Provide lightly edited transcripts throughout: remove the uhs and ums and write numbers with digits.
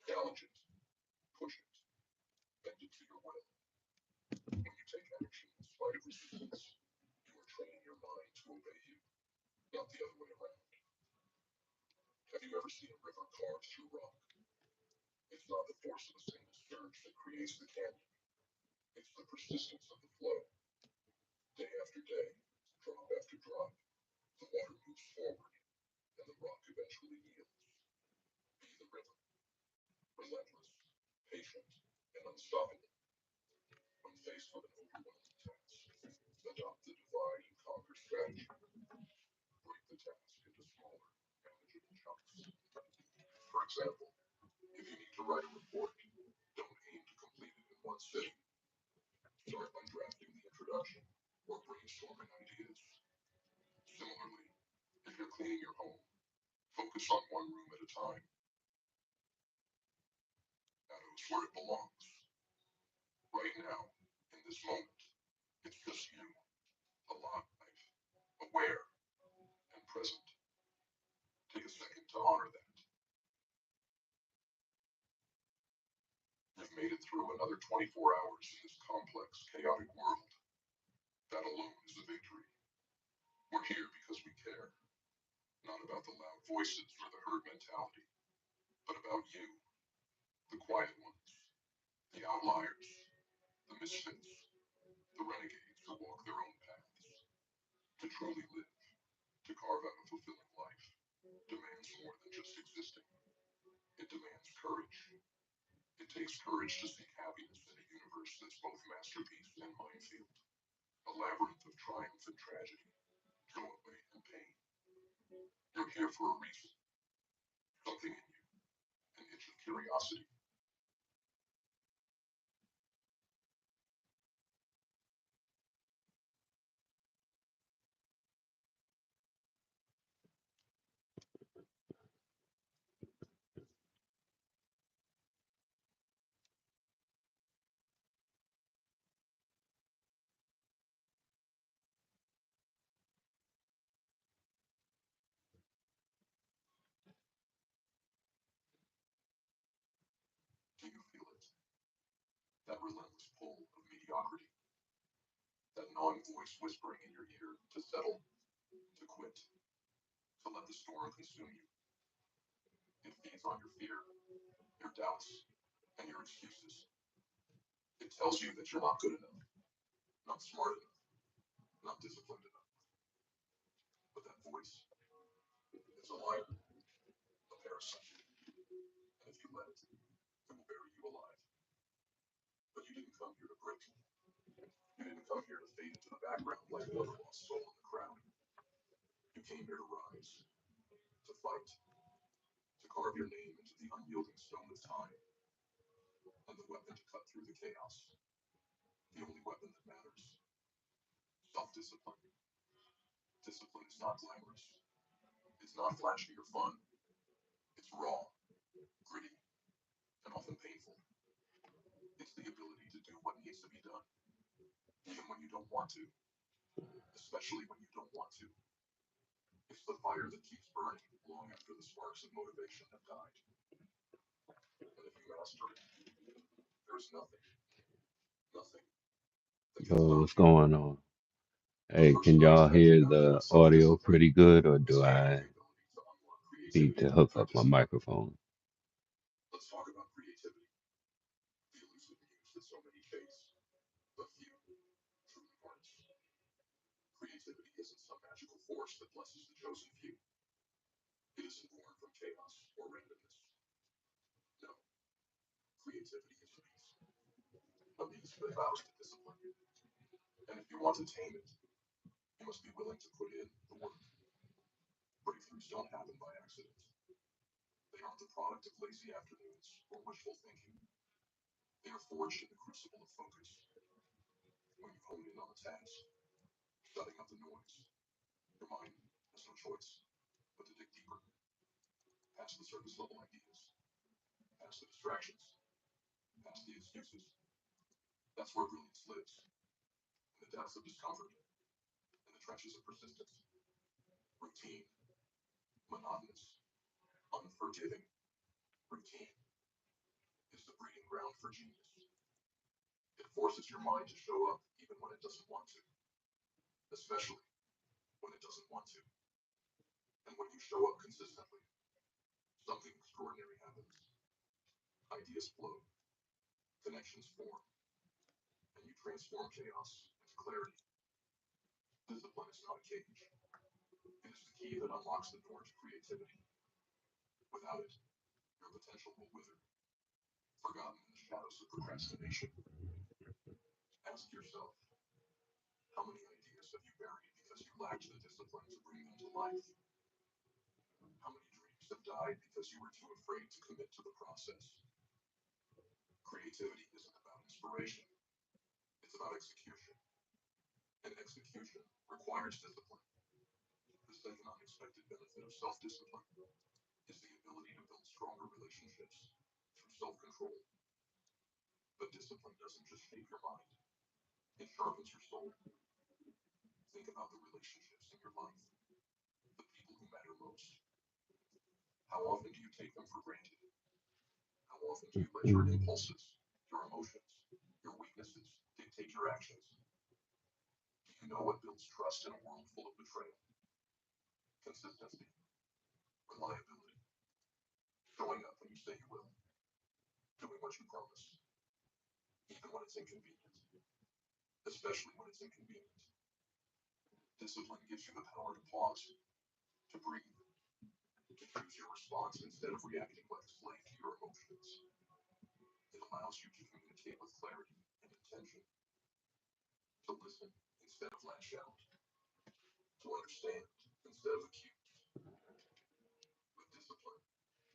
Challenge it, push it, bend it to your will. When you take action in spite of resistance, you are training your mind to obey you, not the other way around. Have you ever seen a river carved through rock? It's not the force of a single surge that creates the canyon. It's the persistence of the flow. Day after day, drop after drop, the water moves forward, and the rock eventually yields. Be the river, relentless, patient, and unstoppable. When faced with an overwhelming task, adopt the divide and conquer strategy. Break the task into smaller, manageable chunks. For example, if you need to write a report, don't aim to complete it in one sitting. Start by drafting the introduction or brainstorming ideas. Similarly, if you're cleaning your home, focus on one room at a time. Shadows where it belongs. Right now, in this moment, it's just you, alive, aware, and present. Take a second to honor that. You've made it through another 24 hours in this complex, chaotic world. That alone is a victory. We're here because we care, not about the loud voices or the herd mentality, but about you, the quiet ones, the outliers, the misfits, the renegades who walk their own paths. To truly live, to carve out a fulfilling life, demands more than just existing. It demands courage. It takes courage to seek happiness in a universe that's both masterpiece and minefield, a labyrinth of triumph and tragedy, joy and pain. You're here for a reason, something in you, an itch of curiosity. Do you feel it? That relentless pull of mediocrity, that gnawing voice whispering in your ear to settle, to quit, to let the storm consume you. It feeds on your fear, your doubts, and your excuses. It tells you that you're not good enough, not smart enough, not disciplined enough. But that voice, it's a liar, a parasite, and if you let it, it will bury you alive. But you didn't come here to break. You didn't come here to fade into the background like one lost soul in the crowd. You came here to rise, to fight, to carve your name into the unyielding stone of time, and the weapon to cut through the chaos, the only weapon that matters. Self-discipline. Discipline is not glamorous. It's not flashy or fun. It's raw, gritty, and often painful. It's the ability to do what needs to be done, even when you don't want to, especially when you don't want to. It's the fire that keeps burning long after the sparks of motivation have died. And if you master it, there's nothing, nothing that can Yo, stop what's you. going on? The Hey, first can nine y'all steps hear without the that audio self-discipline pretty good, or do stifle I the ability to unlock need creativity to through hook up my practice. microphone? Let's talk about creativity, the elusive muse that so many chase, but few truly harness. Creativity isn't some magical force that blesses the chosen few. It isn't born from chaos or randomness. No, creativity is a beast that vows to discipline. And if you want to tame it, you must be willing to put in the work. Breakthroughs don't happen by accident. They aren't the product of lazy afternoons or wishful thinking. They are forged in the crucible of focus. When you hone in on a task, shutting out the noise, your mind has no choice but to dig deeper, past the surface level ideas, past the distractions, past the excuses. That's where brilliance lives, in the depths of discomfort, in the trenches of persistence. Routine, monotonous, unforgiving, routine. breeding ground for genius. It forces your mind to show up even when it doesn't want to, especially when it doesn't want to. And when you show up consistently, something extraordinary happens. Ideas flow, connections form, and you transform chaos into clarity. Discipline is not a cage. It is the key that unlocks the door to creativity. Without it, your potential will wither, forgotten in the shadows of procrastination. Ask yourself, how many ideas have you buried because you lacked the discipline to bring them to life? How many dreams have died because you were too afraid to commit to the process? Creativity isn't about inspiration, it's about execution. And execution requires discipline. The second unexpected benefit of self-discipline is the ability to build stronger relationships through self-control. But discipline doesn't just shape your mind, it sharpens your soul. Think about the relationships in your life, the people who matter most. How often do you take them for granted? How often do you let your impulses, your emotions, your weaknesses dictate your actions? Do you know what builds trust in a world full of betrayal? Consistency, reliability, showing up when you say you will, doing what you promise, even when it's inconvenient, especially when it's inconvenient. Discipline gives you the power to pause, to breathe, to choose your response instead of reacting like a slave to your emotions. It allows you to communicate with clarity and intention, to listen instead of lash out, to understand instead of accuse. With discipline,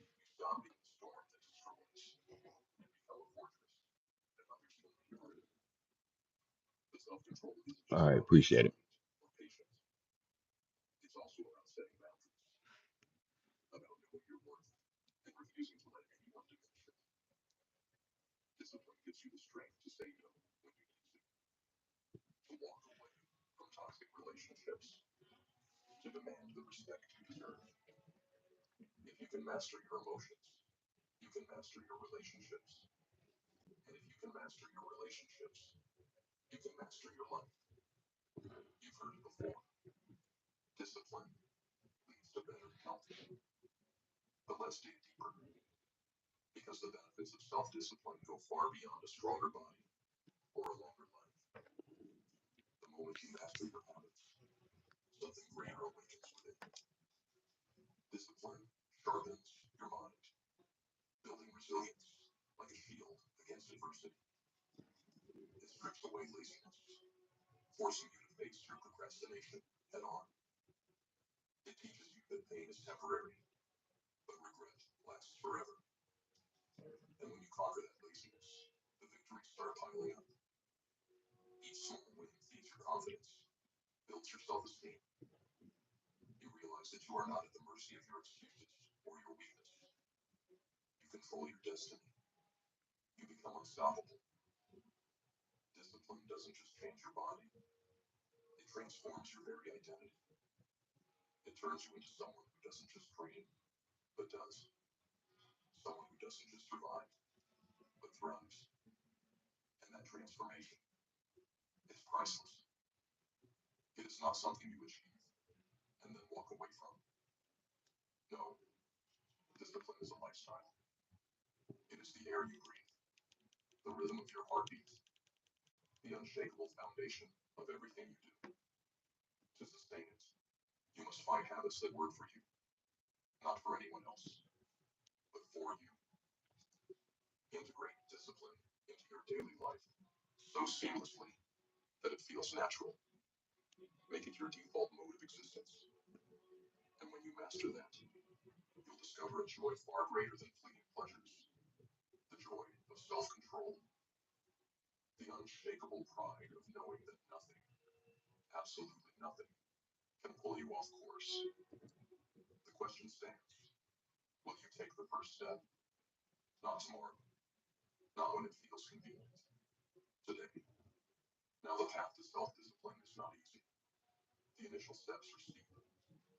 you stop being the storm that destroys and become a fortress that understands your heart. The self-control isn't just All right, about appreciate it. or patience. It's also about setting boundaries, about knowing your worth and refusing to let anyone diminish it. Discipline gives you the strength to say no when you need to walk away from toxic relationships, to demand the respect you deserve. If you can master your emotions, you can master your relationships. And if you can master your relationships, you can master your life. You've heard it before. Discipline leads to better health. But let's dig deeper, because the benefits of self-discipline go far beyond a stronger body or a longer life. The moment you master your habits, something greater awakens within you. Discipline sharpens your mind, building resilience like a shield against adversity. It strips away laziness, forcing you to face your procrastination head on. It teaches you that pain is temporary, but regret lasts forever. And when you conquer that laziness, the victories start piling up. Each small win feeds your confidence, builds your self-esteem. You realize that you are not at the mercy of your excuses or your weakness. You control your destiny. You become unstoppable. Discipline doesn't just change your body, it transforms your very identity. It turns you into someone who doesn't just train, but does. Someone who doesn't just survive, but thrives. And that transformation is priceless. It is not something you achieve and then walk away from. No, discipline is a lifestyle. It is the air you breathe, the rhythm of your heartbeat, the unshakable foundation of everything you do. To sustain it, you must find habits that work for you, not for anyone else, but for you. Integrate discipline into your daily life so seamlessly that it feels natural. Make it your default mode of existence. And when you master that, you'll discover a joy far greater than fleeting pleasures. The joy of self-control, the unshakable pride of knowing that nothing, absolutely nothing, can pull you off course. The question stands, will you take the first step? Not tomorrow, not when it feels convenient. Today. Now the path to self-discipline is not easy. The initial steps are steep,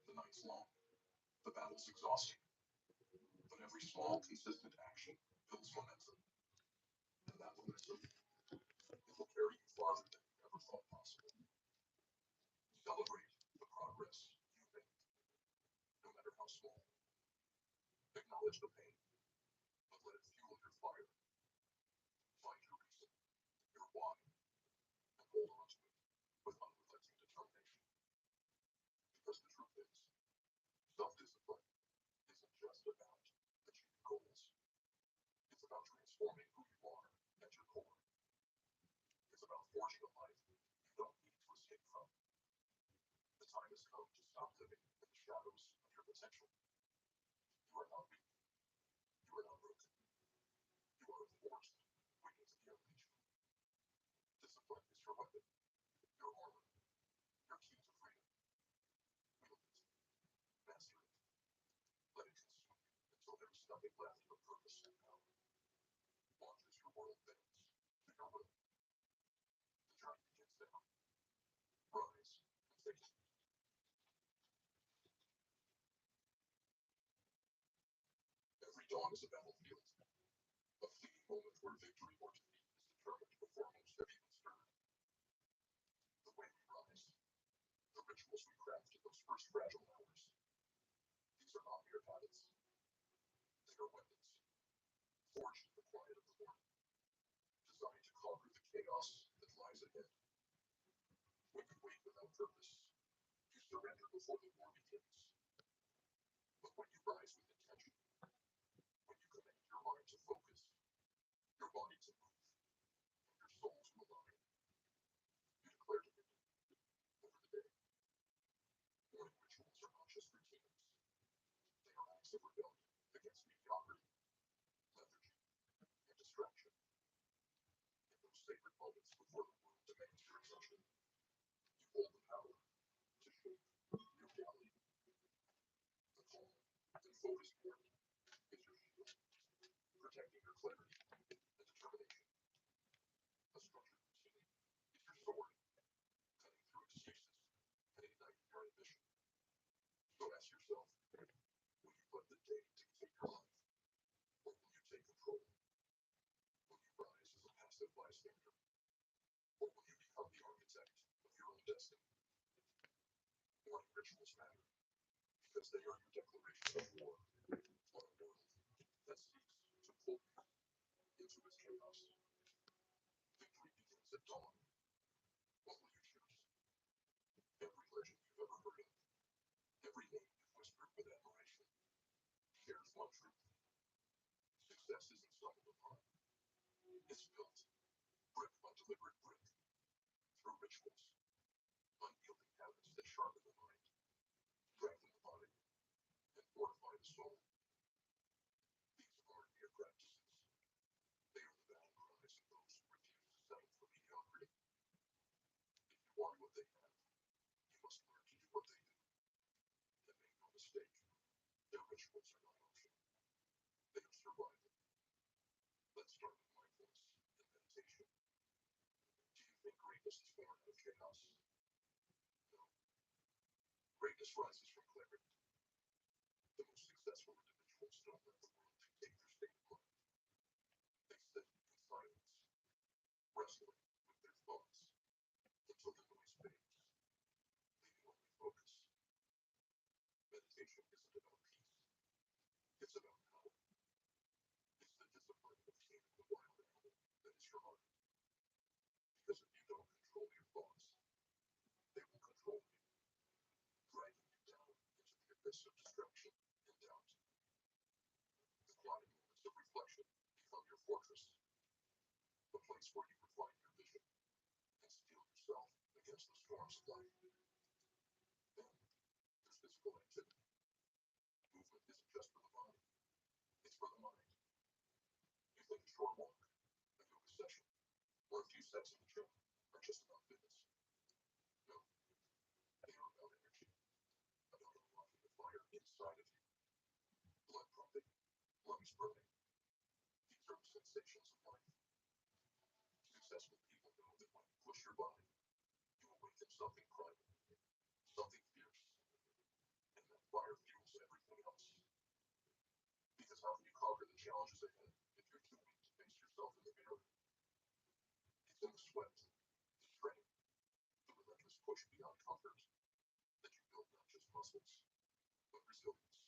the night's long, the battle's exhausting. But every small, consistent action builds momentum. momentum. It will carry you farther than you ever thought possible. Celebrate the progress you make, no matter how small. Acknowledge the pain, but let it fuel your fire. Find your reason, your why, and hold on to it with unrelenting determination. Because the truth is, self-discipline isn't just about achieving goals. It's about transforming who you are at your core. It's about forging a life you don't need to escape from. The time has come to stop living in the shadows of your potential. You are not weak. You are not broken. You are a force waiting to be unleashed. Discipline is your weapon, your armor, your key to freedom. Wield it. Master it. Let it consume you until there is nothing left but purpose and power. Watch as your world bends to your will. The journey begins now. Rise and take it. Every dawn is a battlefield, a fleeting moment where victory or defeat is determined before most have even stirred. The way we rise, the rituals we craft in those first fragile hours, these are not mere habits. They are weapons, forged in the quiet of the morning, designed to conquer the chaos that lies ahead. When you wait without purpose, you surrender before the war begins. But when you rise with intention, when you command your mind to focus, your body to move, and your soul to align, you declare dominion over the day. Morning rituals are not just routines, they are acts of rebellion against mediocrity, lethargy, and distraction. In those sacred moments before the world demands your attention, you hold the power to shape your reality. The calm and focused morning is your shield, protecting your clarity and determination. A structured routine is your sword, cutting through excuses and igniting your ambition. So ask yourself, will you let the day dictate your life, or will you take control? Will you rise as a passive bystander, or will you become the architect of your own destiny? Morning rituals matter because they are your declaration of war on a world that seeks to pull you into its chaos. Victory begins at dawn. What will you choose? Every legend you've ever heard of, every name you've whispered with admiration, shares one truth. Success isn't stumbled upon. It's built, brick by deliberate brick, through rituals, unyielding habits that sharpen the mind, strengthen the body, and fortify the soul. These aren't mere practices. They are the battle cries of those who refuse to settle for mediocrity. If you want what they have, you must learn to do what they do. And make no mistake, their rituals are not optional. They are survival. Let's start with mindfulness and meditation. Do you think greatness is born out of chaos? No. Greatness rises from clarity. The most successful individuals don't let the world dictate their state of mind. They sit in silence, wrestling with their thoughts until the noise fades, leaving only focus. Meditation isn't about peace, it's about power. It's the discipline of taming the wild animal that is your mind. Because if you don't control your thoughts, they will control you, dragging you down into the abyss of distraction and doubt. The quiet moments of reflection become your fortress, the place where you refine your vision and steel yourself against the storms of life. Then there's physical activity. Movement isn't just for the body, it's for the mind. You think a short walk, a yoga session, or a few steps in the gym are just about fitness. No, they are about energy, about unlocking the fire inside of you. Blood pumping, lungs burning. These are the sensations of life. Successful people know that when you push your body, you awaken something primal, something fierce, and that fire fuels everything else. Because how can you conquer the challenges ahead if you're too weak to face yourself in the mirror? sweat, the strain, the relentless push beyond comfort, that you build not just muscles, but resilience.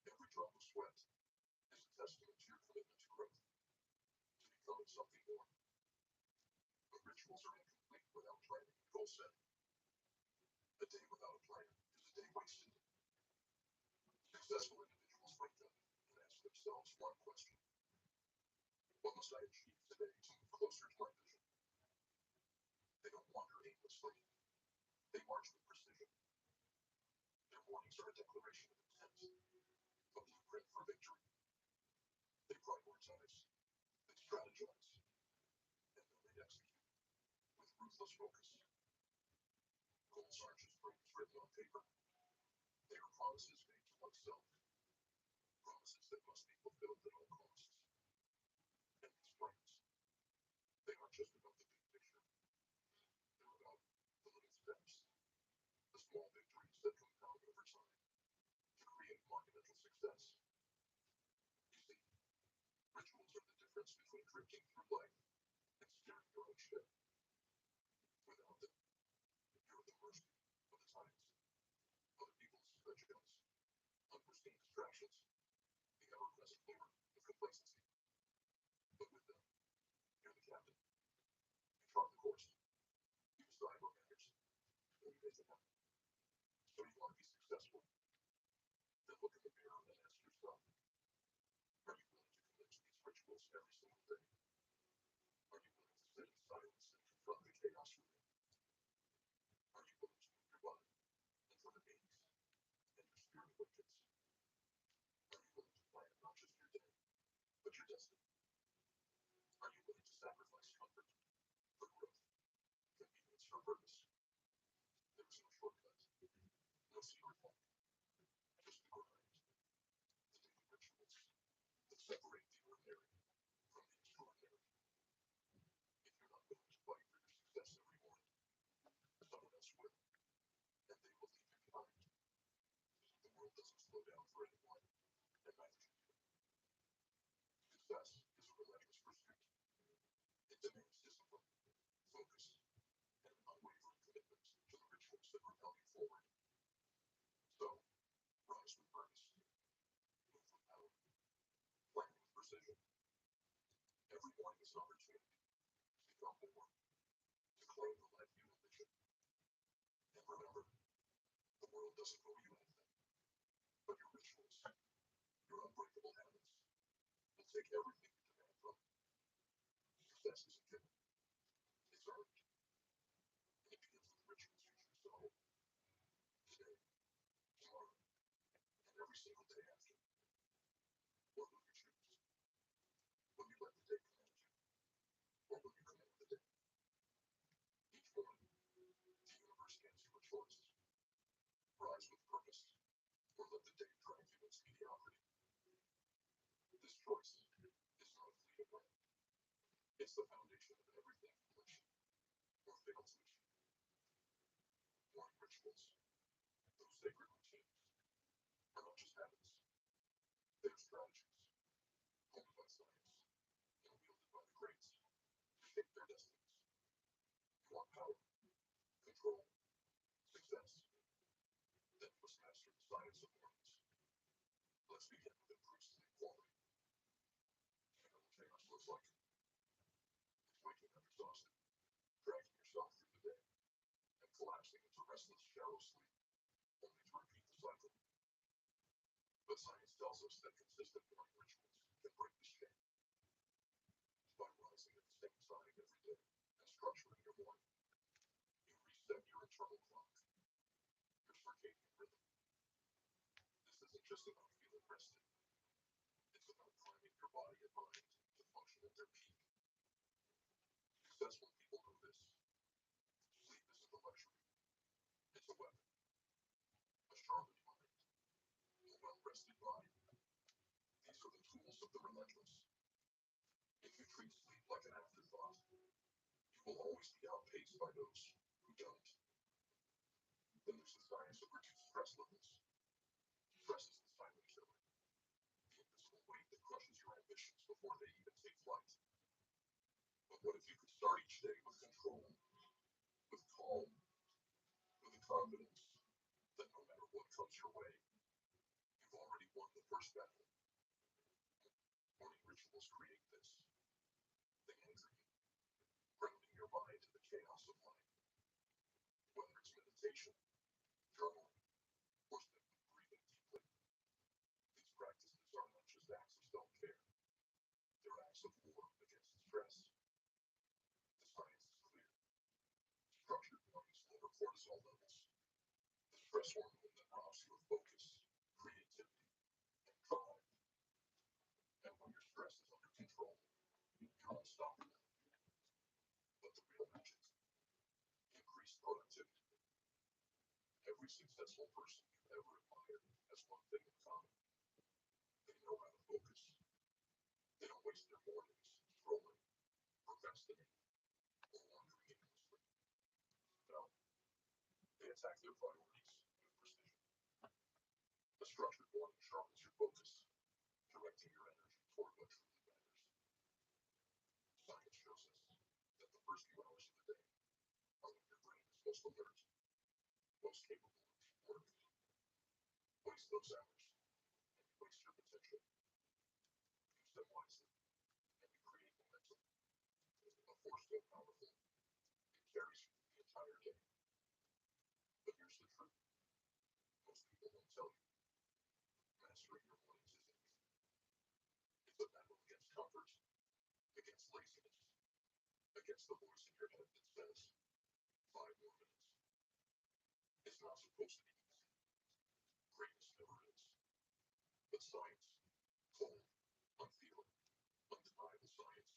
Every drop of sweat is a testament to your commitment to growth, to becoming something more. But rituals are incomplete without planning and goal setting. A day without a plan is a day wasted. Successful individuals wake up and ask themselves one question: what must I achieve today to move closer to my vision? They don't wander aimlessly. They march with precision. Their mornings are a declaration of intent, a blueprint for victory. They prioritize, they strategize, and then they execute with ruthless focus. Goals aren't just dreams written on paper. They are promises made to oneself, promises that must be fulfilled at all costs. And these plans, they aren't just about the big picture. They're about the little steps, the small victories that compound over time to create monumental success. You see, rituals are the difference between drifting through life and steering your own ship. Without them, you're at the mercy of the tides, other people's agendas, unforeseen distractions, the ever-present lure of complacency. But with them, you're the captain. You chart the course. You decide what matters. And you make it happen. So you want to be successful? Then look in the mirror and ask yourself, are you willing to commit to these rituals every single day? Are you willing to sit in silence and confront the chaos within? Are you willing to move your body until it aches and your spirit awakens? Are you willing to plan not just your day, but your destiny? Are you willing to sacrifice comfort for growth, convenience for purpose? There is no shortcut, no secret formula, just the grind, the daily rituals that separate the ordinary from the extraordinary. If you're not willing to fight for your success every morning, someone else will, and they will leave you behind. The world doesn't slow down for anyone, and neither should you. Success is a relentless pursuit. It demands discipline, focus, and an unwavering commitment to the rituals that propel you forward. So, rise with purpose, move with power, plan with precision. Every morning is an opportunity to become more, to claim the life you envision. And remember, the world doesn't owe you anything, but your rituals, your unbreakable habits, will take everything you demand from you. Success isn't given, it's earned. And it begins with the rituals you choose to hold today, tomorrow, and every single day after. What will you choose? Will you let the day command you, or will you command the day? Each morning, the universe hands you a choice: rise with purpose, or let the day drive you into mediocrity. This choice is not a fleeting whim. It's the foundation of everything you achieve or fail to achieve. Morning rituals, those sacred routines, are not just habits. They are strategies, honed by science and wielded by the greats to shape their destinies. You want power, control, success? Then you must master the science of mornings. Let's begin with improved sleep quality. You know what chaos looks like. It's waking up exhausted, dragging yourself through the day, and collapsing into restless, shallow sleep, only to repeat the cycle. But science tells us that consistent morning rituals can break this chain. By rising at the same time every day and structuring your morning, you reset your internal clock, your circadian rhythm. This isn't just about feeling rested. It's about priming your body and mind to function at their peak. Successful people know this. Sleep isn't a luxury. It's a weapon. A sharpened mind, a well-rested body. These are the tools of the relentless. If you treat sleep like an afterthought, you will always be outpaced by those who don't. Then there's the science of reduced stress levels. Stress is the silent killer, the invisible weight that crushes your ambitions before they even take flight. But what if you could start each day with control, with calm, with a confidence that no matter what comes your way, you've already won the first battle? Morning rituals create this. They anchor you, grounding your mind in the chaos of life. Whether it's meditation, journaling, or simply breathing deeply, these practices are not just acts of self-care. They're acts of war against stress. The science is clear. Structured mornings lower cortisol levels, the stress hormone that robs you of focus, creativity, and drive. And when your stress is under control, you're unstoppable. But the real magic, increased productivity. Every successful person you've ever admired has one thing in common. They know how to focus. They don't waste their mornings scrolling, procrastinating, or wandering aimlessly. No, they attack their priorities with precision. A structured morning sharpens your focus, directing your energy toward what truly matters. Science shows us that the first few hours of the day are when your brain is most alert, most capable of deep work. Waste those hours, and you waste your potential. Use them wisely, and you create momentum. A force so powerful, it carries you the entire day. But here's the truth. Most people won't tell you. Mastering your mornings isn't easy. It's a battle against comfort, against laziness, against the voice in your head that says, 5 more minutes. It's not supposed to be easy. Greatness never is. But science, cold, unfeeling, undeniable science,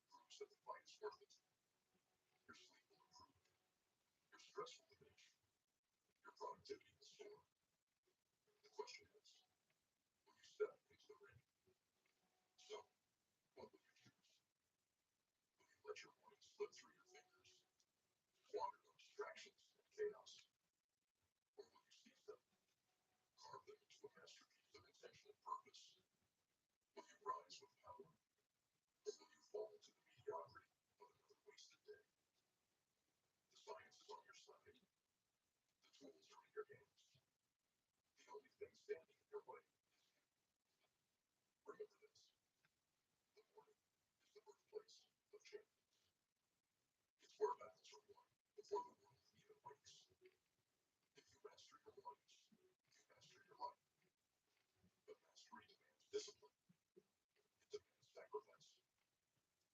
proves that the fight is worth it. Your sleep will improve. Your stress will diminish. Your productivity will soar. The question is, will you step into the ring? So, what will you choose? Will you let your morning slip through your fingers, squander on distractions and chaos? Or will you seize them, carve them into a masterpiece of intentional purpose? Will you rise with power? Or will you fall to the mediocrity of another wasted day? The science is on your side. The tools are in your hands. The only thing standing in your way is you. Remember this. The morning is the birthplace of champions. It's where battles are won before the world even wakes. If you master your mornings, you master your life. But mastery demands discipline. It demands sacrifice.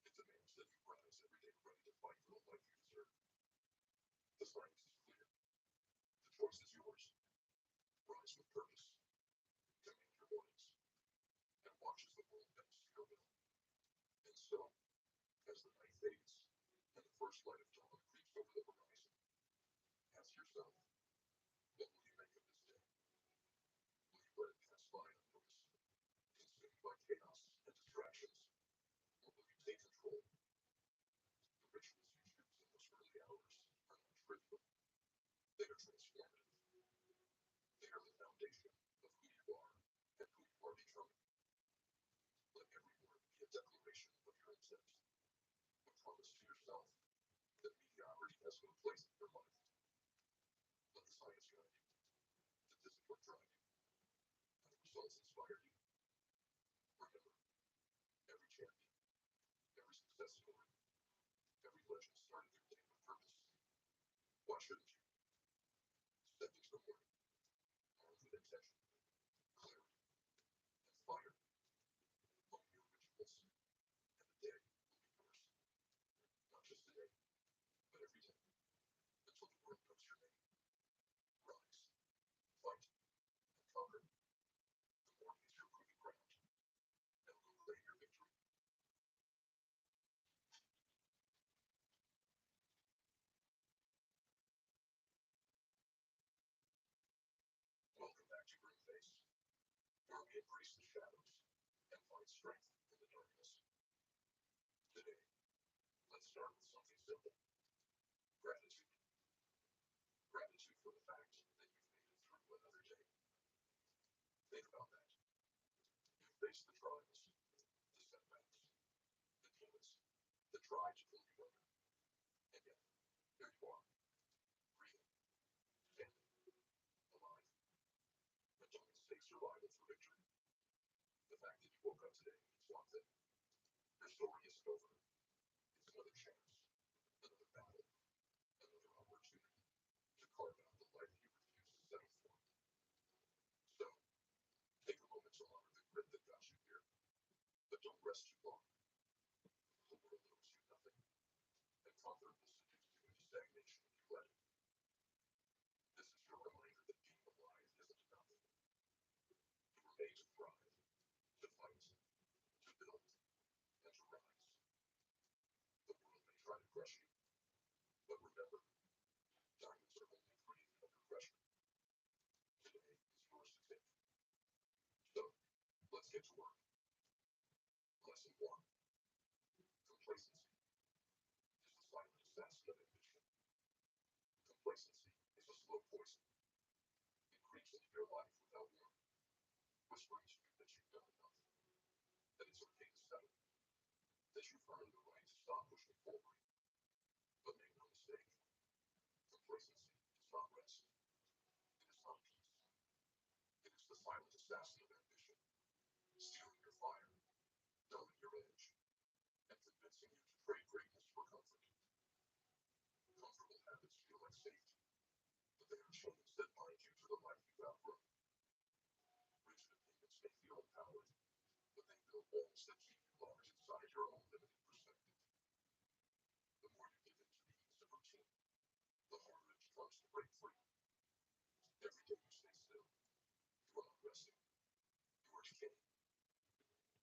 It demands that you rise every day ready to fight for the life you deserve. The science is clear. The choice is yours. Rise with purpose. Command your mornings. And watch as the world bends to your will. And so, as the night fades and the first light of dawn creeps over the horizon, ask yourself, what will you make of this day? Will you let it pass by unnoticed, consumed by chaos and distractions? Or will you take control? The rituals you choose in those early hours are not trivial. They are transformative. They are the foundation of who you are and who you are becoming. Let every word be a declaration of your intent, a promise to yourself that mediocrity has no place in your life. Let the science guide you, the discipline drive you, and the results inspire you. Remember, every champion, every success story, every legend started their day with purpose. Why shouldn't you? Step into the morning, armed with intention, clarity, and fire. Own your rituals, and the day will be yours. Not just today, but every day, until the world knows your name. Rise, fight, and conquer. The morning is your proving ground, and go claim your victory. Welcome back to Grimface, where we embrace the shadows and find strength in the darkness. Today, let's start with something simple. Gratitude. Gratitude for the fact that you've made it through another day. Think about that. You faced the trials, the setbacks, the demons, the try to pull you under. And yet, there you are, breathing, standing, alive. But don't mistake survival for victory. The fact that you woke up today means one thing. Your story isn't over. It's another chance, another battle, another opportunity to carve out the life you refuse to settle for. So, take a moment to honor the grit that got you here, but don't rest too long. The world owes you nothing, and comfort will seduce you into stagnation if you let it. This is your reminder that being alive isn't enough. You were made to thrive, to fight, to build, and to rise. The world may try to crush you, but remember, diamonds are only created under pressure. Today is yours to take. So, let's get to work. Lesson 1. Complacency is the silent assassin of ambition. Complacency is a slow poison. It creeps into your life without warning, whispering to you that you've done enough, that it's okay to settle, that you've earned the right to stop pushing forward. But make no mistake, complacency is not rest. It is not peace. It is the silent assassin of ambition, stealing your fire, dulling your edge, and convincing you to trade greatness for comfort. Comfortable habits feel like safety, but they are chains that bind you to the life you've outgrown. Rigid opinions may feel empowered, but they build walls that keep you locked inside your own limited perspective. The more you give into the ease of routine, the harder it becomes to break free. Every day you stay still, you are not resting, you are decaying.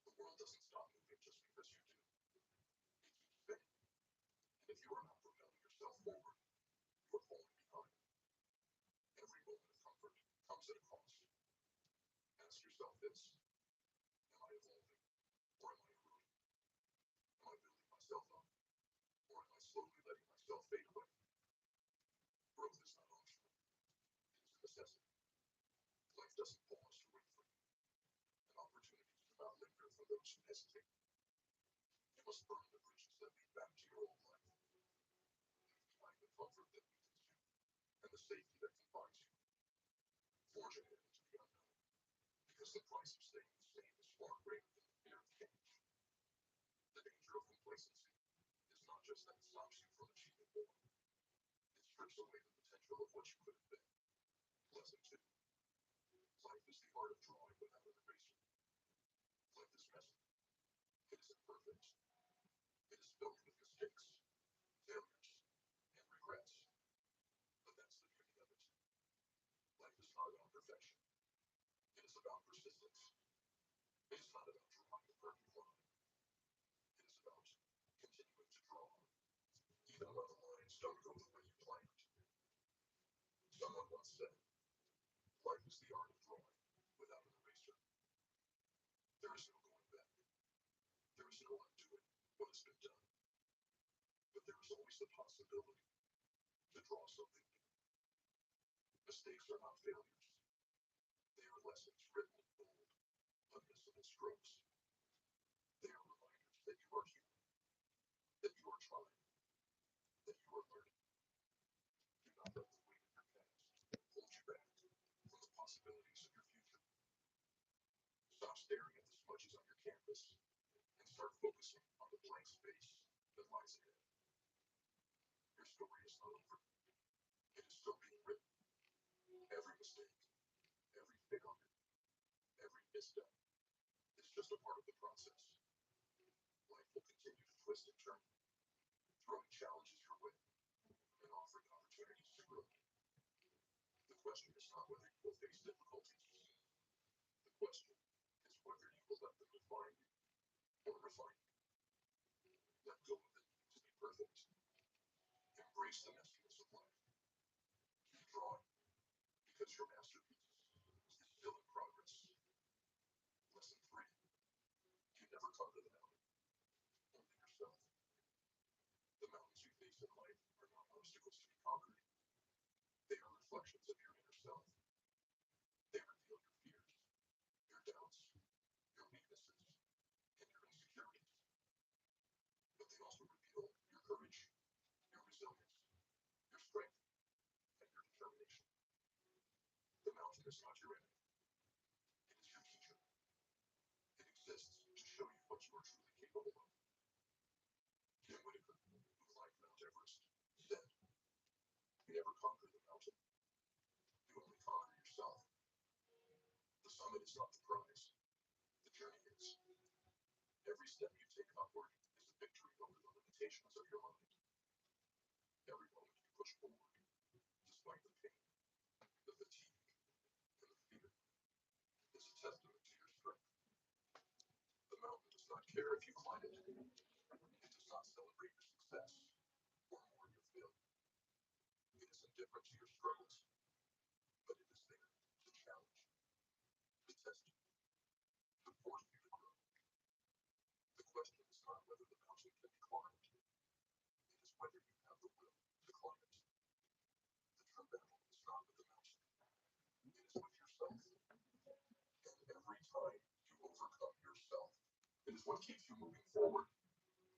The world doesn't stop moving just because you do. It keeps spinning, and if you are not propelling yourself forward, you are falling behind. Every moment of comfort comes at a cost. Ask yourself this: am I evolving, or am I eroding? Am I building myself up, or am I slowly letting myself fade away? Growth is not optional, it is a necessity. Life doesn't pause to wait for you, and opportunities do not linger for those who hesitate. You must burn the bridges that lead back to your old life. Leave behind the comfort that weakens you, and the safety that confines you. Forge ahead into the unknown, because the price of staying the same is far greater than the fear of change. The danger of complacency is not just that it stops you from achieving more, it strips away the potential of what you could have been. Lesson 2. Life is the art of drawing without an eraser. Life is messy. It is imperfect. It is filled with mistakes, failures, and regrets. But that's the beauty of it. Life is not about perfection. It is about persistence. It is not about drawing the perfect line. It is about continuing to draw, even when the lines don't go the way you planned. Someone once said, life is the art of drawing without an eraser. There is no going back. There is no undoing what has been done. But there is always the possibility to draw something new. Mistakes are not failures. They are lessons written in bold, unmissable strokes. They are reminders that you are human, that you are trying, that you are learning. Do not let the weight of your past hold you back from the possibilities of your future. Stop staring at the smudges on your canvas and start focusing on the blank space that lies ahead. Your story is not over. It is still being written. Every mistake, every failure, every misstep is just a part of the process. Life will continue to twist and turn, throwing challenges your way and offering opportunities to grow. The question is not whether you will face difficulties. The question is whether you will let them define you or refine you. Let go of the need to be perfect. Embrace the messiness of life. Keep drawing, because your masterpiece is still in progress. Lesson 3. You never conquer the mountain, only yourself. The mountains you face in life are not obstacles to be conquered. They are reflections of your inner self. They reveal your fears, your doubts, your weaknesses, and your insecurities. But they also reveal is not your enemy. It is your teacher. It exists to show you what you are truly capable of. Jim Whittaker, who climbed Mount Everest, said, "You never conquer the mountain. You only conquer yourself. The summit is not the prize. The journey is. Every step you take upward is a victory over the limitations of your mind. Every moment you push forward, despite the pain, the fatigue, and the fear, is a testament to your strength. The mountain does not care if you climb it. It does not celebrate your success or mourn your failure. It is indifferent to your struggles, but it is there to challenge, to test you, to force you to grow. The question is not whether the mountain can be climbed. It is whether you have the will to climb it. The true battle is not with the mountain. It is with yourself. And every time you overcome yourself, it is what keeps you moving forward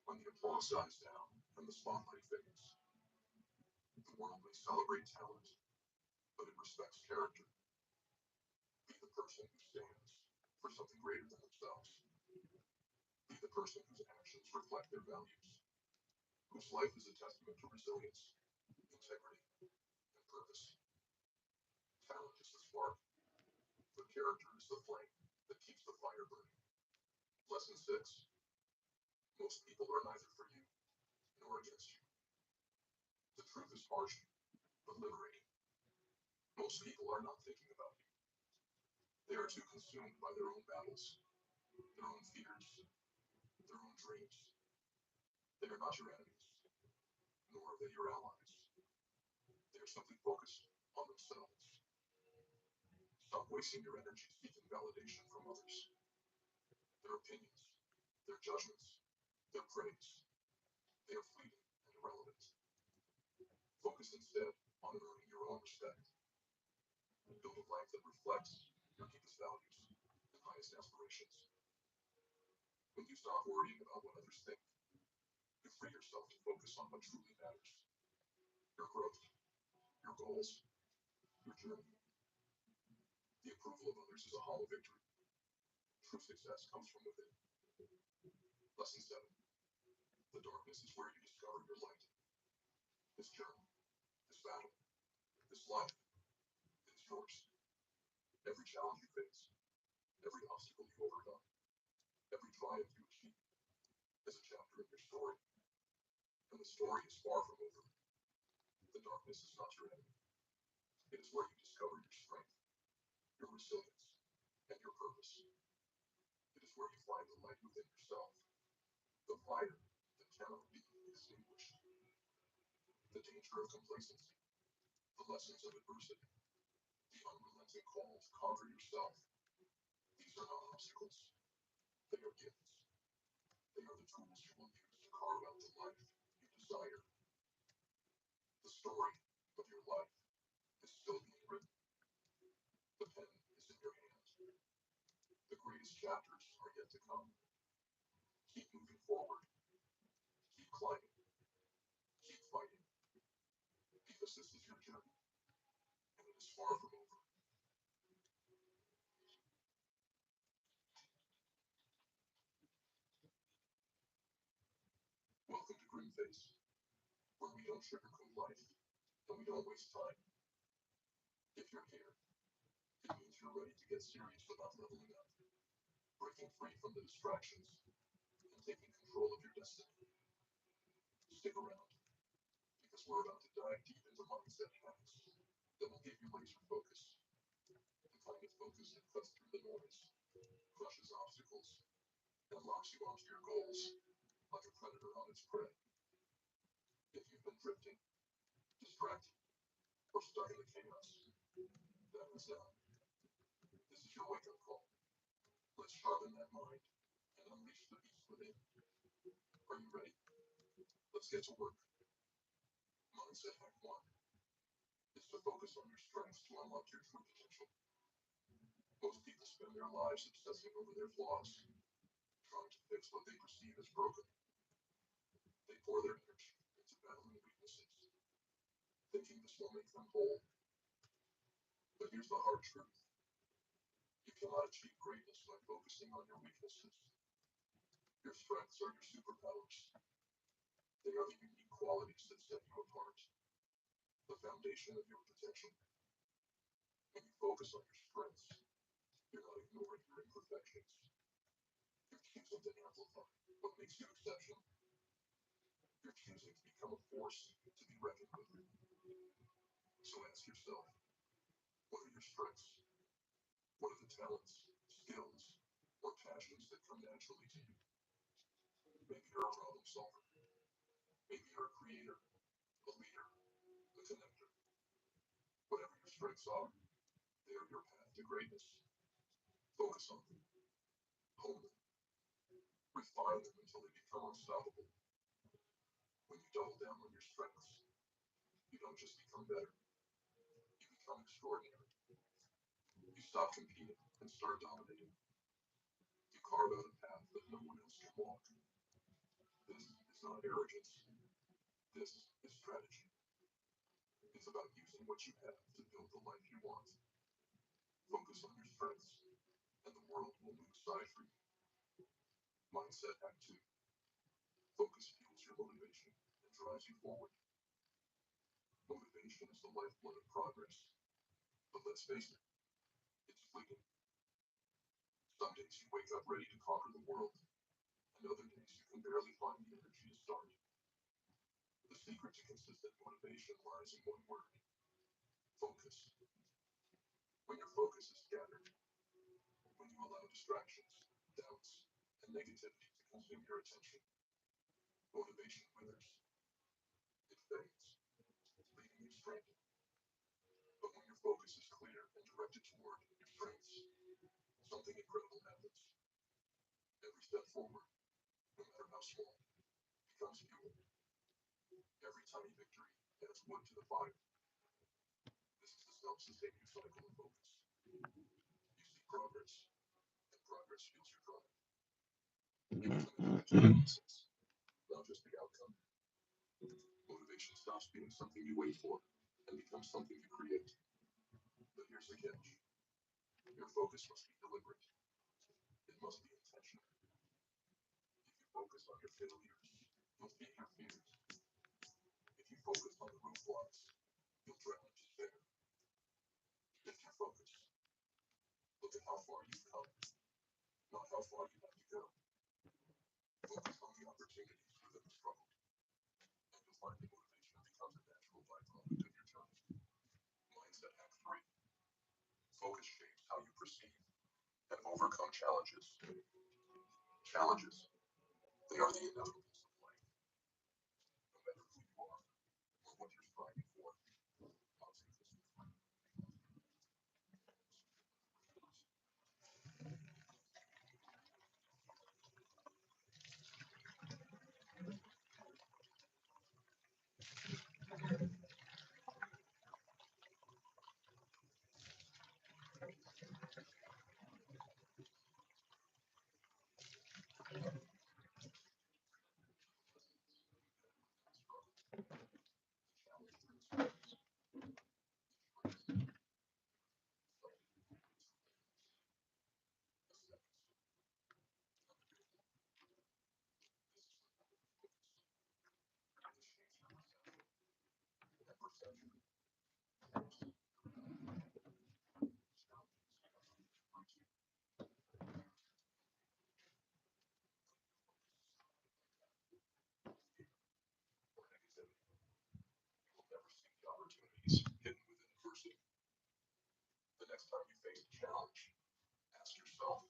when the applause dies down and the spotlight fades. The world may celebrate talent, but it respects character. Be the person who stands for something greater than themselves. Be the person whose actions reflect their values, whose life is a testament to resilience, integrity, and purpose. Talent is the spark, but character is the flame that keeps the fire burning. Lesson 6. Most people are neither for you nor against you. The truth is harsh, but liberating. Most people are not thinking about you. They are too consumed by their own battles, their own fears, their own dreams. They are not your enemies, nor are they your allies. They are simply focused on themselves. Stop wasting your energy seeking validation from others. Their opinions, their judgments, their praise, they are fleeting and irrelevant. Focus instead on earning your own respect. Build a life that reflects your deepest values and highest aspirations. When you stop worrying about what others think, you free yourself to focus on what truly matters: your growth, your goals, your journey. The approval of others is a hollow victory. True success comes from within. Lesson 7. The darkness is where you discover your light. This journey, this battle, this life, it is yours. Every challenge you face, every obstacle you overcome, every triumph you achieve is a chapter in your story. And the story is far from over. The darkness is not your enemy. It is where you discover your strength, your resilience, and your purpose. It is where you find the light within yourself, the fire that cannot be extinguished. The danger of complacency, the lessons of adversity, the unrelenting call to conquer yourself. These are not obstacles. They are gifts. They are the tools you will use to carve out the life you desire. The story of your life is still being written. The pen is in your hand. The greatest chapters are yet to come. Keep moving forward. Keep climbing. Keep fighting. Because this is your journey, and it is far from over. Welcome to Grimface, where we don't sugarcoat life, and we don't waste time. If you're here, it means you're ready to get serious about leveling up, breaking free from the distractions, and taking control of your destiny. Stick around, because we're about to dive deep into mindset hacks that will give you laser focus, the kind of focus that cuts through the noise, crushes obstacles, and locks you onto your goals like a predator on its prey. If you've been drifting, distracted, or stuck in the chaos, that is now. This is your wake-up call. Let's sharpen that mind and unleash the beast within. Are you ready? Let's get to work. Mindset hack 1 is to focus on your strengths to unlock your true potential. Most people spend their lives obsessing over their flaws, trying to fix what they perceive as broken. They pour their energy into battling weaknesses, thinking this will make them whole. But here's Here's the hard truth. You cannot achieve greatness by focusing on your weaknesses. Your strengths are your superpowers. They are the unique qualities that set you apart, the foundation of your potential. When you focus on your strengths, you're not ignoring your imperfections. You're choosing to amplify what makes you exceptional. You're choosing to become a force to be reckoned with. So ask yourself, what are your strengths? What are the talents, skills, or passions that come naturally to you? Maybe you're a problem solver. Maybe you're a creator, a leader, a connector. Whatever your strengths are, they are your path to greatness. Focus on them. Hone them. Refine them until they become unstoppable. When you double down on your strengths, you don't just become better, you become extraordinary. You stop competing and start dominating. You carve out a path that no one else can walk. This is not arrogance. This is strategy. It's about using what you have to build the life you want. Focus on your strengths, and the world will move aside for you. Mindset Act 2. Focus fuels your motivation and drives you forward. Motivation is the lifeblood of progress. But let's face it, it's fleeting. Some days you wake up ready to conquer the world, and other days you can barely find the energy to start. The secret to consistent motivation lies in one word: focus. When your focus is scattered, when you allow distractions, doubts, and negativity to consume your attention, motivation withers. It fades, leaving you stranded. But when your focus is clear and directed toward your strengths, something incredible happens. Every step forward, no matter how small, becomes fuel. Every tiny victory adds wood to the fire. This is the self-sustaining cycle of focus. You see progress, and progress fuels your drive. You become attached to the process, not just the outcome. Motivation stops being something you wait for and becomes something you create. But here's the catch. Your focus must be deliberate. It must be intentional. If you focus on your failures, you'll feed your fears. If you focus on the roadblocks, you'll drown in despair. If you focus, look at how far you've come, not how far you have to go. Focus on the opportunities within the struggle, and you'll find the motivation becomes a natural byproduct of your journey. Mindset Hack 3. Focus shapes how you perceive and overcome challenges. Challenges, they are the inevitables of life. No matter who you are or what you're striving for, I'll take this with me. You'll never see the opportunities hidden within adversity. The next time you face a challenge, ask yourself,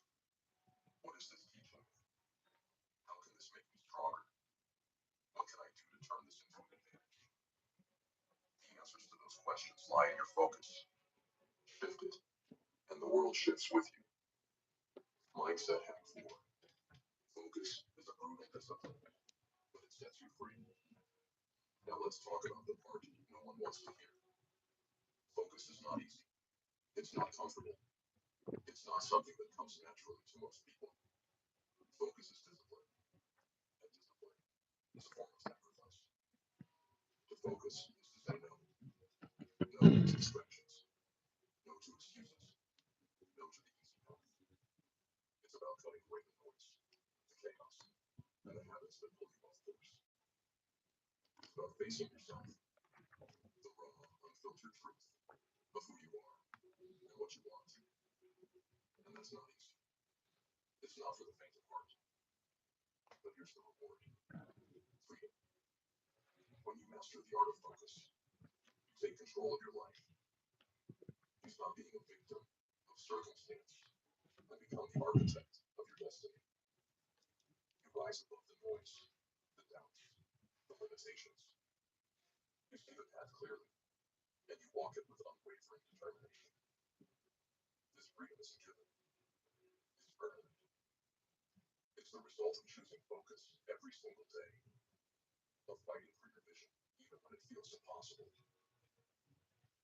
what is this teaching me? How can this make me stronger? What can I do to turn this into an advantage? The answers to those questions lie in your focus. Shift it, and the world shifts with you. Mindset Hack 4. Focus is a brutal discipline, but it sets you free. Now let's talk about the part no one wants to hear. Focus is not easy. It's not comfortable. It's not something that comes naturally to most people. Focus is discipline, and discipline is a form of sacrifice. To focus is to say no. No to distractions. No to excuses. No to the easy path. It's about cutting away the noise, the chaos, and the habits that pull you off course. It's about facing yourself, the raw, unfiltered truth of who you are and what you want. And that's not easy. It's not for the faint of heart. But here's the reward: freedom. When you master the art of focus, you take control of your life. You stop being a victim of circumstance and become the architect of your destiny. You rise above the noise, the doubts, the limitations. You see the path clearly, and you walk it with unwavering determination. This freedom isn't given, it's earned. It's the result of choosing focus every single day, of fighting for your vision, even when it feels impossible.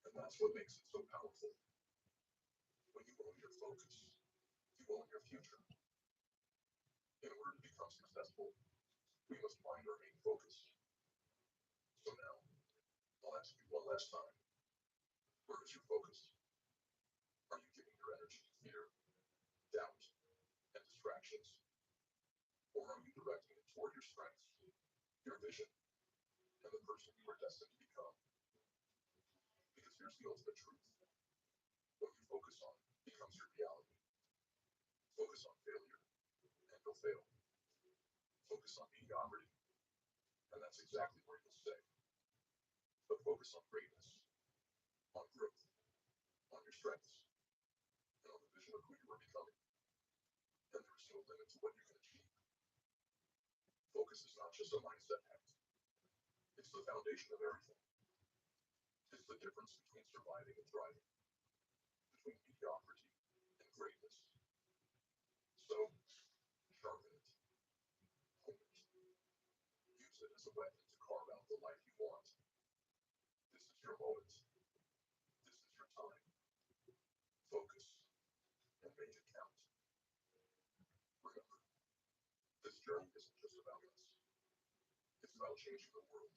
And that's what makes it so powerful. When you own your focus, you own your future. In order to become successful, we must find our main focus. So now, I'll ask you one last time: where is your focus? Are you giving your energy to fear, doubt, and distractions? Or are you directing it toward your strengths, your vision, and the person you are destined to become? Because here's the ultimate truth: what you focus on becomes your reality. Focus on failure, and you'll fail. Focus on mediocrity, and that's exactly where you'll stay. But focus on greatness, on growth, on your strengths, and on the vision of who you are becoming. And there is no limit to what you can achieve. Focus is not just a mindset hack, it's the foundation of everything. It's the difference between surviving and thriving, between mediocrity and greatness. So, sharpen it, hone it, use it as a weapon to carve out the life you want. This is your moment. This is your time. Focus and make it count. Remember, this journey isn't just about us. It's about changing the world.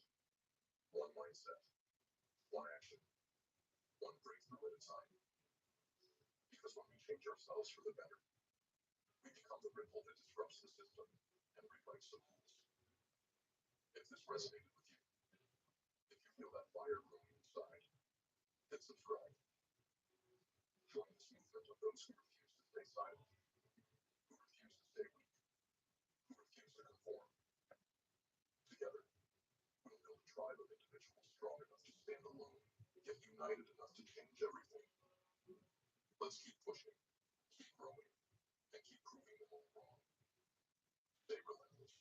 One mindset, one action, one breakthrough at a time. Because when we change ourselves for the better, we become the ripple that disrupts the system and rewrites the rules. If this resonated with you, if you feel that fire brewing inside, hit subscribe. Join this movement of those who refuse to stay silent, who refuse to stay weak, who refuse to conform. Together, we'll build a tribe of individuals strong enough to stand alone, yet united enough to change everything. Let's keep pushing, keep growing, and keep proving them all wrong. Stay relentless,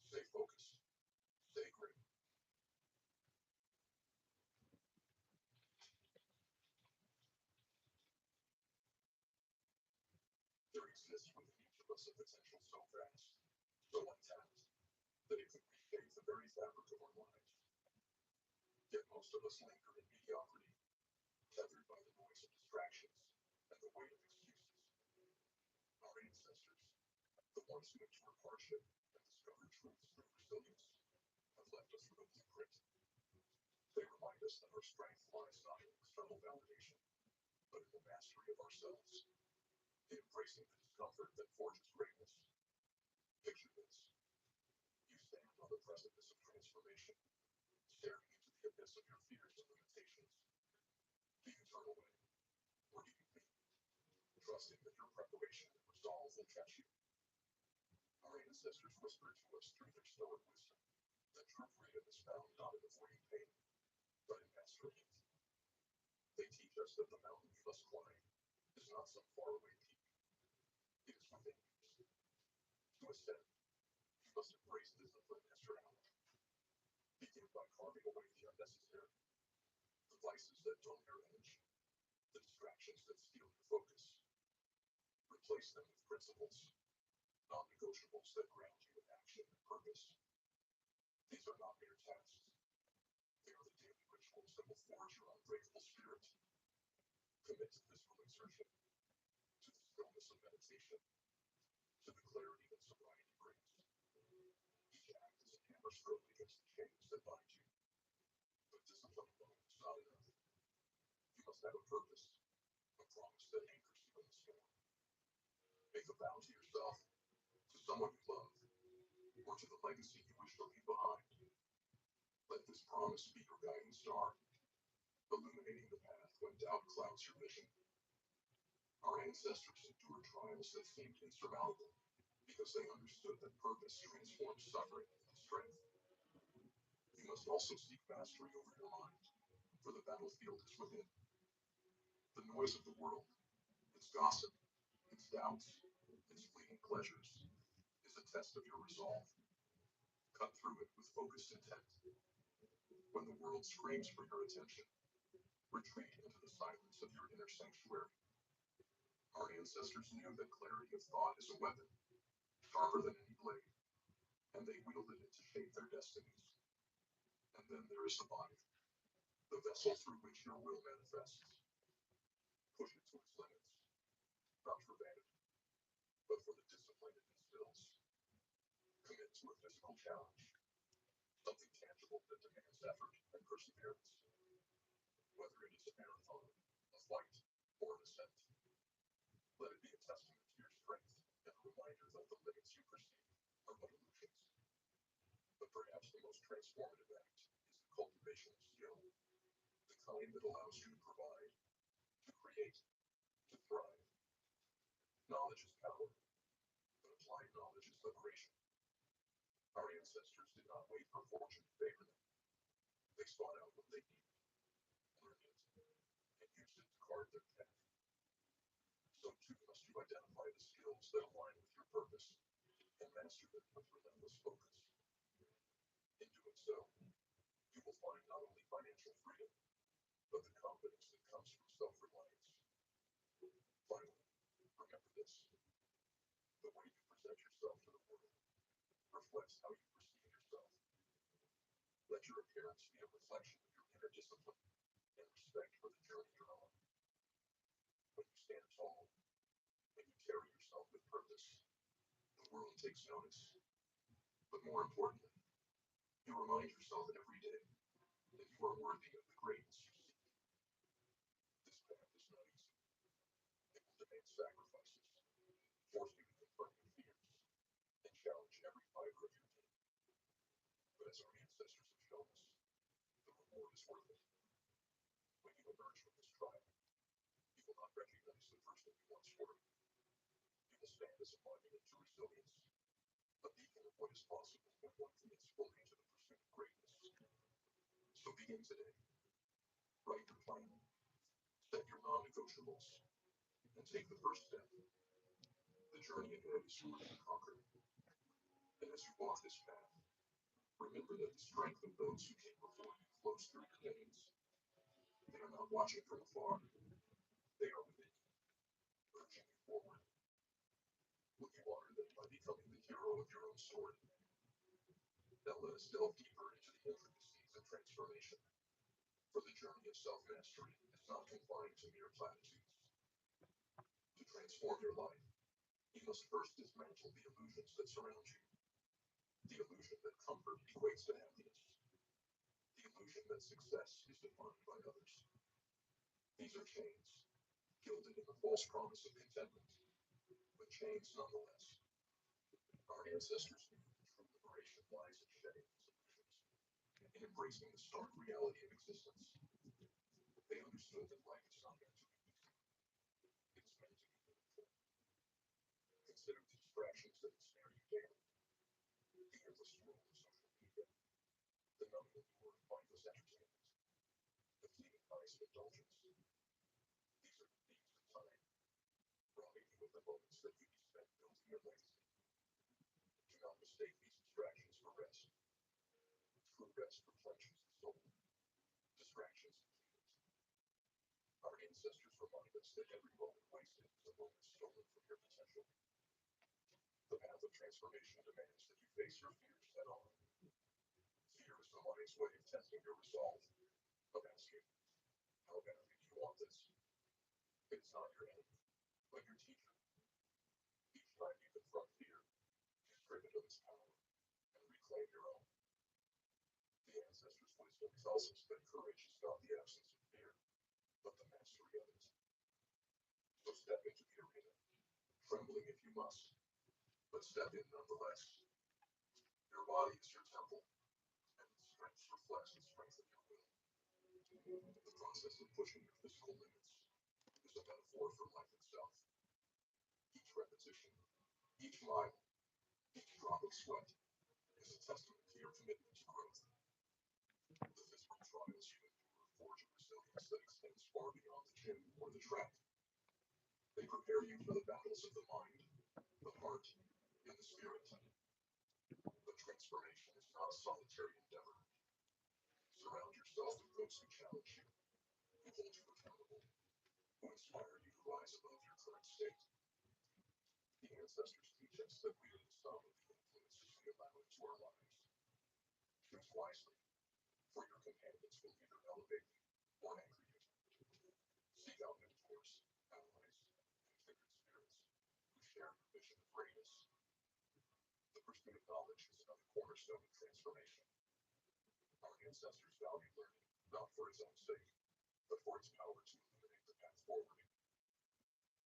stay focused, stay great. There exists within each of us a potential so vast, so untapped, that it could reshape the very fabric of our lives. Yet most of us linger in mediocrity, tethered by the noise of distractions and the weight of excuses. Our ancestors, the ones who endured hardship and discovered truths through resilience, have left us with a blueprint. They remind us that our strength lies not in external validation, but in the mastery of ourselves, in embracing the discomfort that forges greatness. Picture this: you stand on the precipice of transformation, staring into the abyss of your fears and limitations. Do you turn away, or do you leap, trusting that your preparation and resolve will catch you? Our ancestors whispered to us through their stoic wisdom that true freedom is found not in avoiding pain, but in mastering it. They teach us that the mountain we must climb is not some faraway peak, it is within you. To ascend, you must embrace discipline as your ally. Begin by carving away the unnecessary, the vices that dull your energy, the distractions that steal your focus. Replace them with principles, non-negotiables that ground you in action and purpose. These are not mere tasks. They are the daily rituals that will forge your unbreakable spirit. Commit to physical exertion, to the stillness of meditation, to the clarity that sobriety brings. Each act is a hammer stroke against the chains that bind you. But discipline alone is not enough. You must have a purpose, Make a vow to yourself, to someone you love, or to the legacy you wish to leave behind. Let this promise be your guiding star, illuminating the path when doubt clouds your vision. Our ancestors endured trials that seemed insurmountable because they understood that purpose transforms suffering into strength. You must also seek mastery over your mind, for the battlefield is within. The noise of the world, its gossip, its doubts, its fleeting pleasures, is a test of your resolve. Cut through it with focused intent. When the world screams for your attention, retreat into the silence of your inner sanctuary. Our ancestors knew that clarity of thought is a weapon, sharper than any blade, and they wielded it to shape their destinies. And then there is the body, the vessel through which your will manifests. Push it to its limits, not for vanity, but for the discipline it instills. Commit to a physical challenge, something tangible that demands effort and perseverance. Whether it is a marathon, a flight, or an ascent, let it be a testament to your strength and a reminder that the limits you perceive are but illusions. But perhaps the most transformative act is the cultivation of skill, the kind that allows you to provide, to create, to thrive. Knowledge is power, but applied knowledge is liberation. Our ancestors did not wait for fortune to favor them. They sought out what they needed, learned it, and used it to carve their path. So too must you identify the skills that align with your purpose and master them with relentless focus. In doing so, you will find not only financial freedom, but the confidence that comes from self-reliance. Finally, remember this: the way you present yourself to the world reflects how you perceive yourself. Let your appearance be a reflection of your inner discipline and respect for the journey you're on. When you stand tall, when you carry yourself with purpose, the world takes notice. But more importantly, you remind yourself every day that you are worthy of the greatness you seek. This path is not easy. It will demand sacrifices, force you to confront your fears, and challenge every fiber of your being. But as our ancestors have shown us, the reward is worth it. When you emerge from this trial, you will not recognize the person you once were. You will stand as a monument to resilience, a beacon of what is possible when one commits fully to the pursuit of greatness. So begin today. Write your plan, set your non-negotiables, and take the first step. The journey ahead is yours to conquer. And as you walk this path, remember that the strength of those who came before you flows through your veins. They are not watching from afar. They are within you, urging you forward. Will you honor them by becoming the hero of your own story? Now let us delve deeper into the intricacies of transformation. For the journey of self-mastery is not confined to mere platitudes. To transform your life, you must first dismantle the illusions that surround you. The illusion that comfort equates to happiness. The illusion that success is defined by others. These are chains, gilded in the false promise of contentment, but chains nonetheless. Our ancestors knew that true liberation lies in shedding these illusions, in embracing the stark reality of existence. They understood that life is not meant to be easy. It is meant to be meaningful. Consider the distractions that ensnare you daily. The endless scroll of social media, the numbing allure of mindless entertainment, the fleeting highs of indulgence. These are the thieves of time, robbing you of the moments that you spent building your legacy. Do not mistake these distractions for rest. True rest replenishes the soul. Distractions deplete it. Our ancestors remind us that every moment wasted is a moment stolen from your potential. The path of transformation demands that you face your fears head on. Fear is the mind's way of testing your resolve, of asking, how badly do you want this? It is not your enemy, but your teacher. Each time you confront fear, you strip it of its power and reclaim your own. The ancestors' wisdom tells us that courage is not the absence of fear, but the mastery of it. So step into the arena, trembling if you you must, but step in nonetheless. Your body is your temple, and its strength reflects the strength of your will. The process of pushing your physical limits is a metaphor for life itself. Each repetition, each mile, each drop of sweat is a testament to your commitment to growth. The physical trials you endure forge a resilience that extends far beyond the gym or the track. They prepare you for the battles of the mind, the heart, and the spirit. But transformation is not a solitary endeavor. Surround yourself with those who challenge you, who hold you accountable, who inspire you to rise above your current state. The ancestors teach us that we are the sum of the influences we allow into our lives. Choose wisely, for your companions will either elevate you or anchor you. Seek out mentors, allies, and kindred spirits who share your vision of greatness. The pursuit of knowledge is another cornerstone of transformation. Our ancestors valued learning, not for its own sake, but for its power to illuminate the path forward.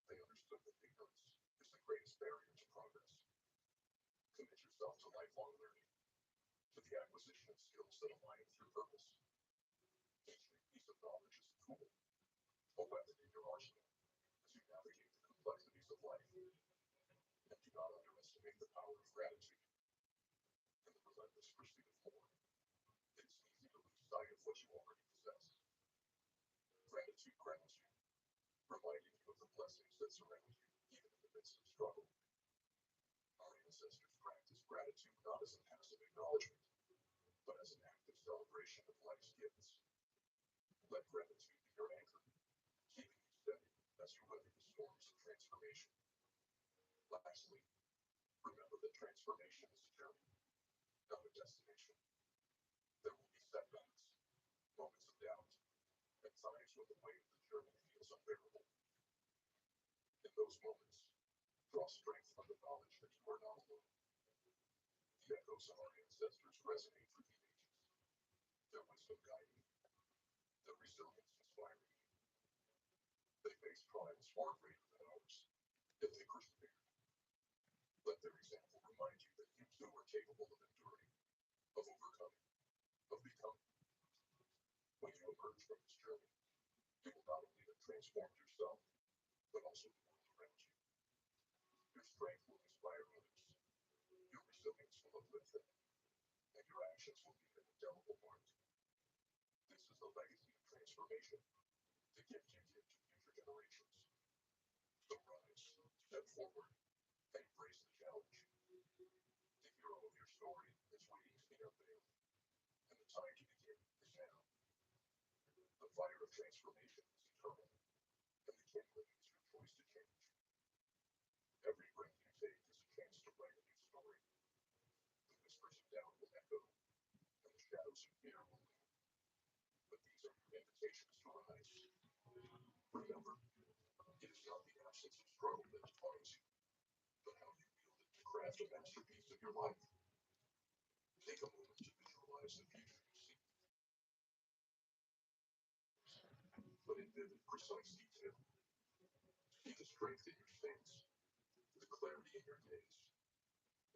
They understood that ignorance is the greatest barrier to progress. Commit yourself to lifelong learning, to the acquisition of skills that align with your purpose. Each new piece of knowledge is a tool, a weapon in your arsenal, as you navigate the complexities of life. And do not underestimate the power of gratitude. In the relentless pursuit of more, it is easy to lose sight of what you already possess. Gratitude grounds you, reminding you of the blessings that surround you, even in the midst of struggle. Our ancestors practiced gratitude not as a passive acknowledgement, but as an active celebration of life's gifts. Let gratitude be your anchor, keeping you steady as you weather the storms of transformation. Lastly, remember that transformation is a journey, not a destination. There will be setbacks, moments of doubt, and times when the weight of the journey feels unbearable. In those moments, draw strength from the knowledge that you are not alone. The echoes of our ancestors resonate through the ages, their wisdom guiding you, their resilience inspiring you. They faced trials far greater than ours, yet they persevered. Let their example remind you that you too are capable of enduring, of overcoming, of becoming. When you emerge from this journey, you will not only have transformed yourself, but also the world around you. Your strength will inspire others, your resilience will uplift them, and your actions will leave an indelible mark. This is the legacy of transformation, the gift you give to future generations. So rise, step forward, and embrace the challenge. The hero of your story is waiting to be unveiled, and the time to begin is now. The fire of transformation is eternal, and the kindling is your choice to change. Every breath you take is a chance to write a new story. The whispers of doubt will echo, and the shadows of fear will loom. But these are your invitations to rise. Remember, it is not the absence of struggle that defines you, but how you wield it to craft a masterpiece of your life. Take a moment to visualize the future you seek, but in vivid, precise detail. See the strength in your stance, the clarity in your gaze,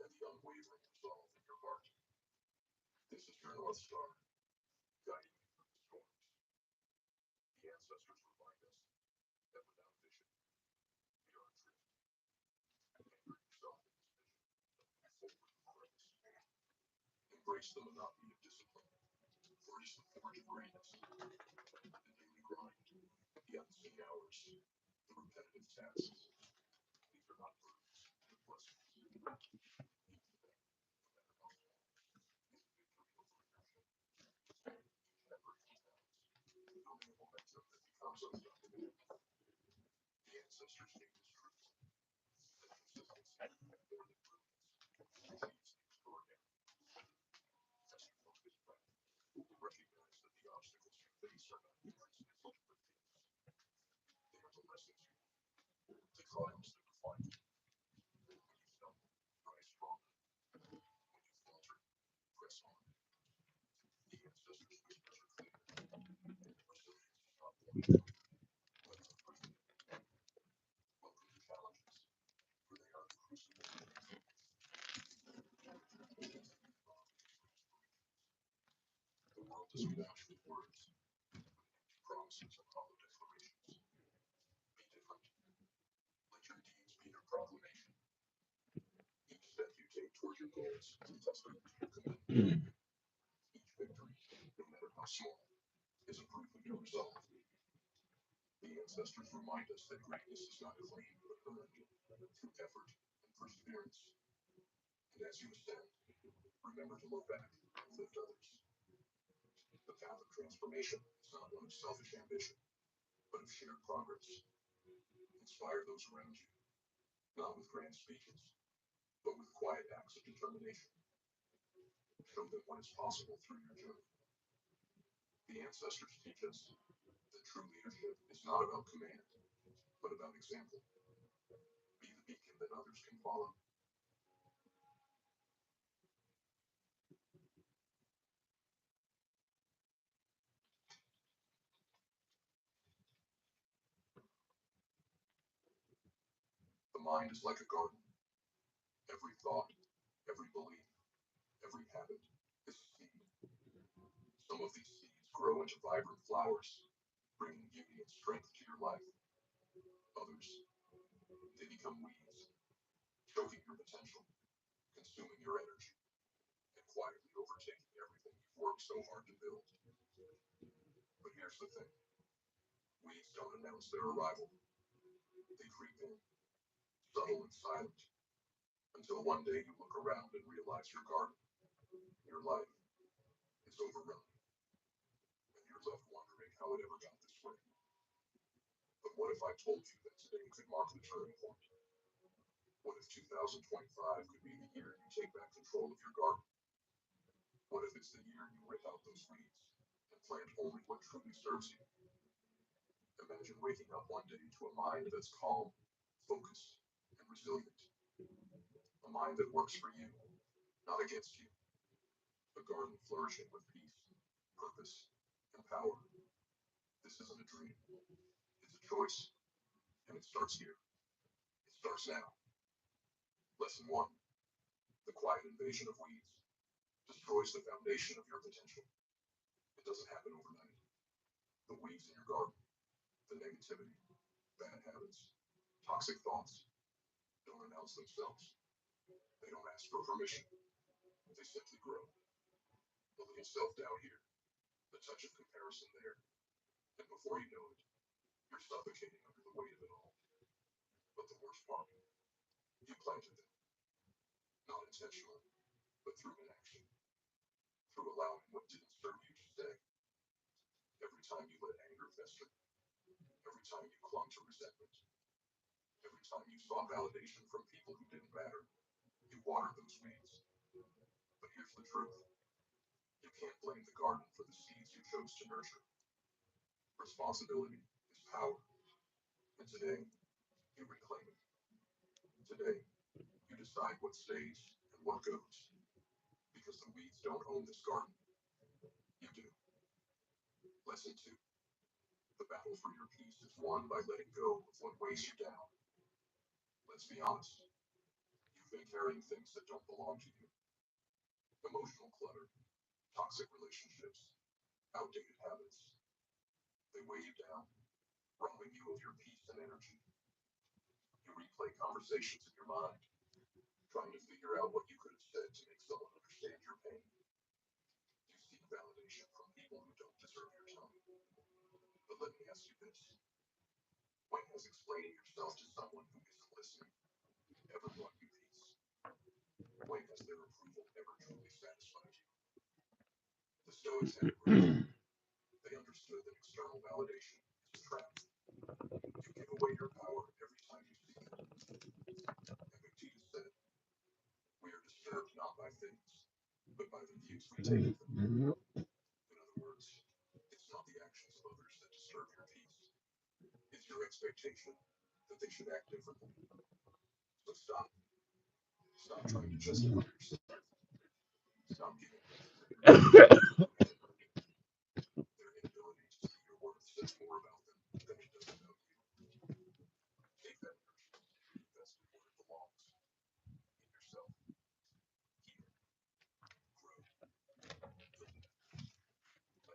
and the unwavering resolve in your heart. This is your North Star, guiding you through the storms. The ancestors remind us that without vision, we are adrift. Anchor yourself in this vision, move forward with grace. Embrace the monotony of discipline, for it is the forge of greatness. The daily grind, the unseen hours, the repetitive tasks. These are not burdens, but blessings. Each day, no matter how small, is a victory over inertia. Each effort compounds, building a momentum that becomes unstoppable. The ancestors knew this truth, that consistency, more than brilliance, precedes the extraordinary. As you focus breath, recognize that the obstacles you face are not humans but gifts. They are the lessons you learn, the triumphs that refine you. When you stumble, rise stronger. When you falter, press on. The ancestors' whispers are clear. Resilience is not blind, but unafraid. Welcome to challenges, for they are the does we dash with words, promises, and hollow declarations. Be different. Let your deeds be your proclamation. Each step you take toward your goals is a testament to your commitment. Each victory, no matter how small, is a proof of your resolve. The ancestors remind us that greatness is not claimed but earned through effort and perseverance. And as you ascend, remember to look back and lift others. The path of transformation is not one of selfish ambition, but of shared progress. Inspire those around you, not with grand speeches, but with quiet acts of determination. Show them what is possible through your journey. The ancestors teach us that true leadership is not about command, but about example. Be the beacon that others can follow. The mind is like a garden. Every thought, every belief, every habit is a seed. Some of these seeds grow into vibrant flowers, bringing beauty and strength to your life. Others, they become weeds, choking your potential, consuming your energy, and quietly overtaking everything you've worked so hard to build. But here's the thing. Weeds don't announce their arrival. They creep in, subtle and silent, until one day you look around and realize your garden, your life, is overrun, and you're left wondering how it ever got this way. But what if I told you that today could mark the turning point? What if 2025 could be the year you take back control of your garden? What if it's the year you rip out those weeds and plant only what truly serves you? Imagine waking up one day to a mind that's calm, focused, and resilient. A mind that works for you, not against you. A garden flourishing with peace, purpose, and power. This isn't a dream. It's a choice. And it starts here. It starts now. Lesson 1. The quiet invasion of weeds destroys the foundation of your potential. It doesn't happen overnight. The weeds in your garden, the negativity, bad habits, toxic thoughts, don't announce themselves. They don't ask for permission. They simply grow. A little self-doubt here, a touch of comparison there, and before you know it, you're suffocating under the weight of it all. But the worst part, you planted them, not intentionally, but through inaction, through allowing what didn't serve you to stay. Every time you let anger fester, every time you clung to resentment, every time you sought validation from people who didn't matter, you watered those weeds. But here's the truth. You can't blame the garden for the seeds you chose to nurture. Responsibility is power. And today, you reclaim it. Today, you decide what stays and what goes. Because the weeds don't own this garden. You do. Lesson 2. The battle for your peace is won by letting go of what weighs you down. Let's be honest. You've been carrying things that don't belong to you. Emotional clutter, toxic relationships, outdated habits. They weigh you down, robbing you of your peace and energy. You replay conversations in your mind, trying to figure out what you could have said to make someone understand your pain. You seek validation from people who don't deserve your time. But let me ask you this. When has explaining yourself to someone who isn't listening ever brought you peace? When has their approval ever truly satisfied you? The Stoics had it right. They understood that external validation is a trap. You give away your power every time you seek it. Epictetus said, we are disturbed not by things, but by the views we take of them. In other words, it's not the actions of others that disturb your peace. It's your expectation that they should act differently. So stop. Stop trying to justify yourself. Stop giving reason that your their inability to see your worth says more about them than it does about you. Take that energy and invest it where it belongs. In yourself. Heal. Grow. Build.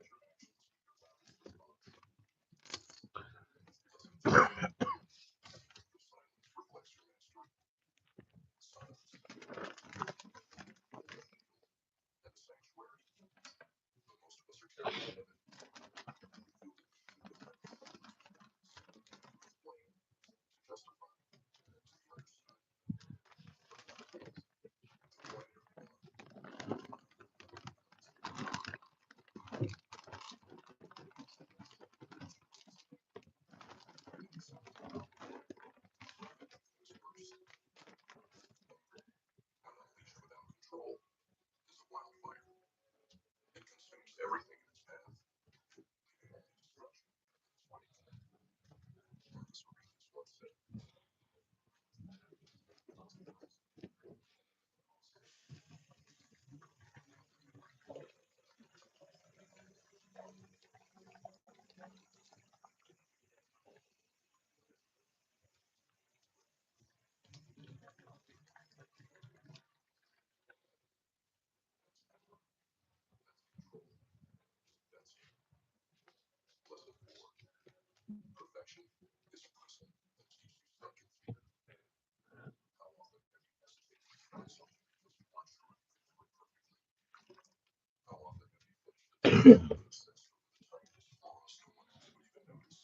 Obsessed with the tiniest flaws no one else would even notice.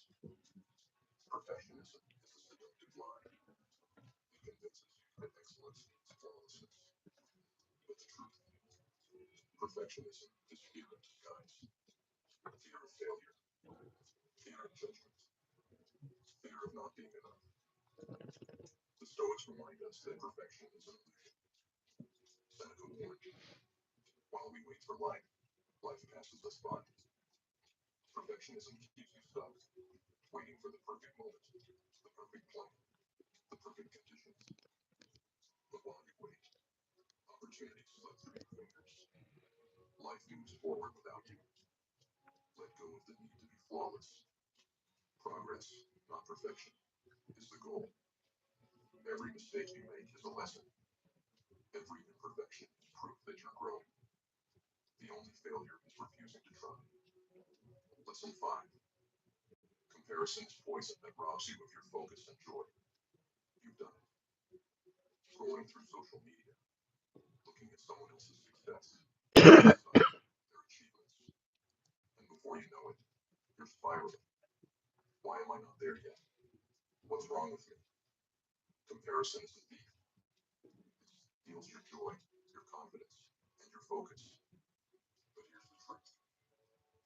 Perfectionism is a seductive lie. It convinces you that excellence needs flawlessness. But the truth is, perfectionism is fear in disguise. Fear of failure, fear of judgment, fear of not being enough. The Stoics remind us that perfection is an illusion. Seneca warned, while we wait for life, life passes us by. Perfectionism keeps you stuck, waiting for the perfect moment, the perfect plan, the perfect conditions. But while you wait, opportunities slip through your fingers. Life moves forward without you. Let go of the need to be flawless. Progress, not perfection, is the goal. Every mistake you make is a lesson. Every imperfection is proof that you're growing. The only failure is refusing to try. Lesson 5. Comparison is poison that robs you of your focus and joy. You've done it. Scrolling through social media, looking at someone else's success, their lifestyle, their achievements, and before you know it, you're spiraling. Why am I not there yet? What's wrong with me? Comparison is a thief. It steals your joy, your confidence, and your focus. But here's the truth.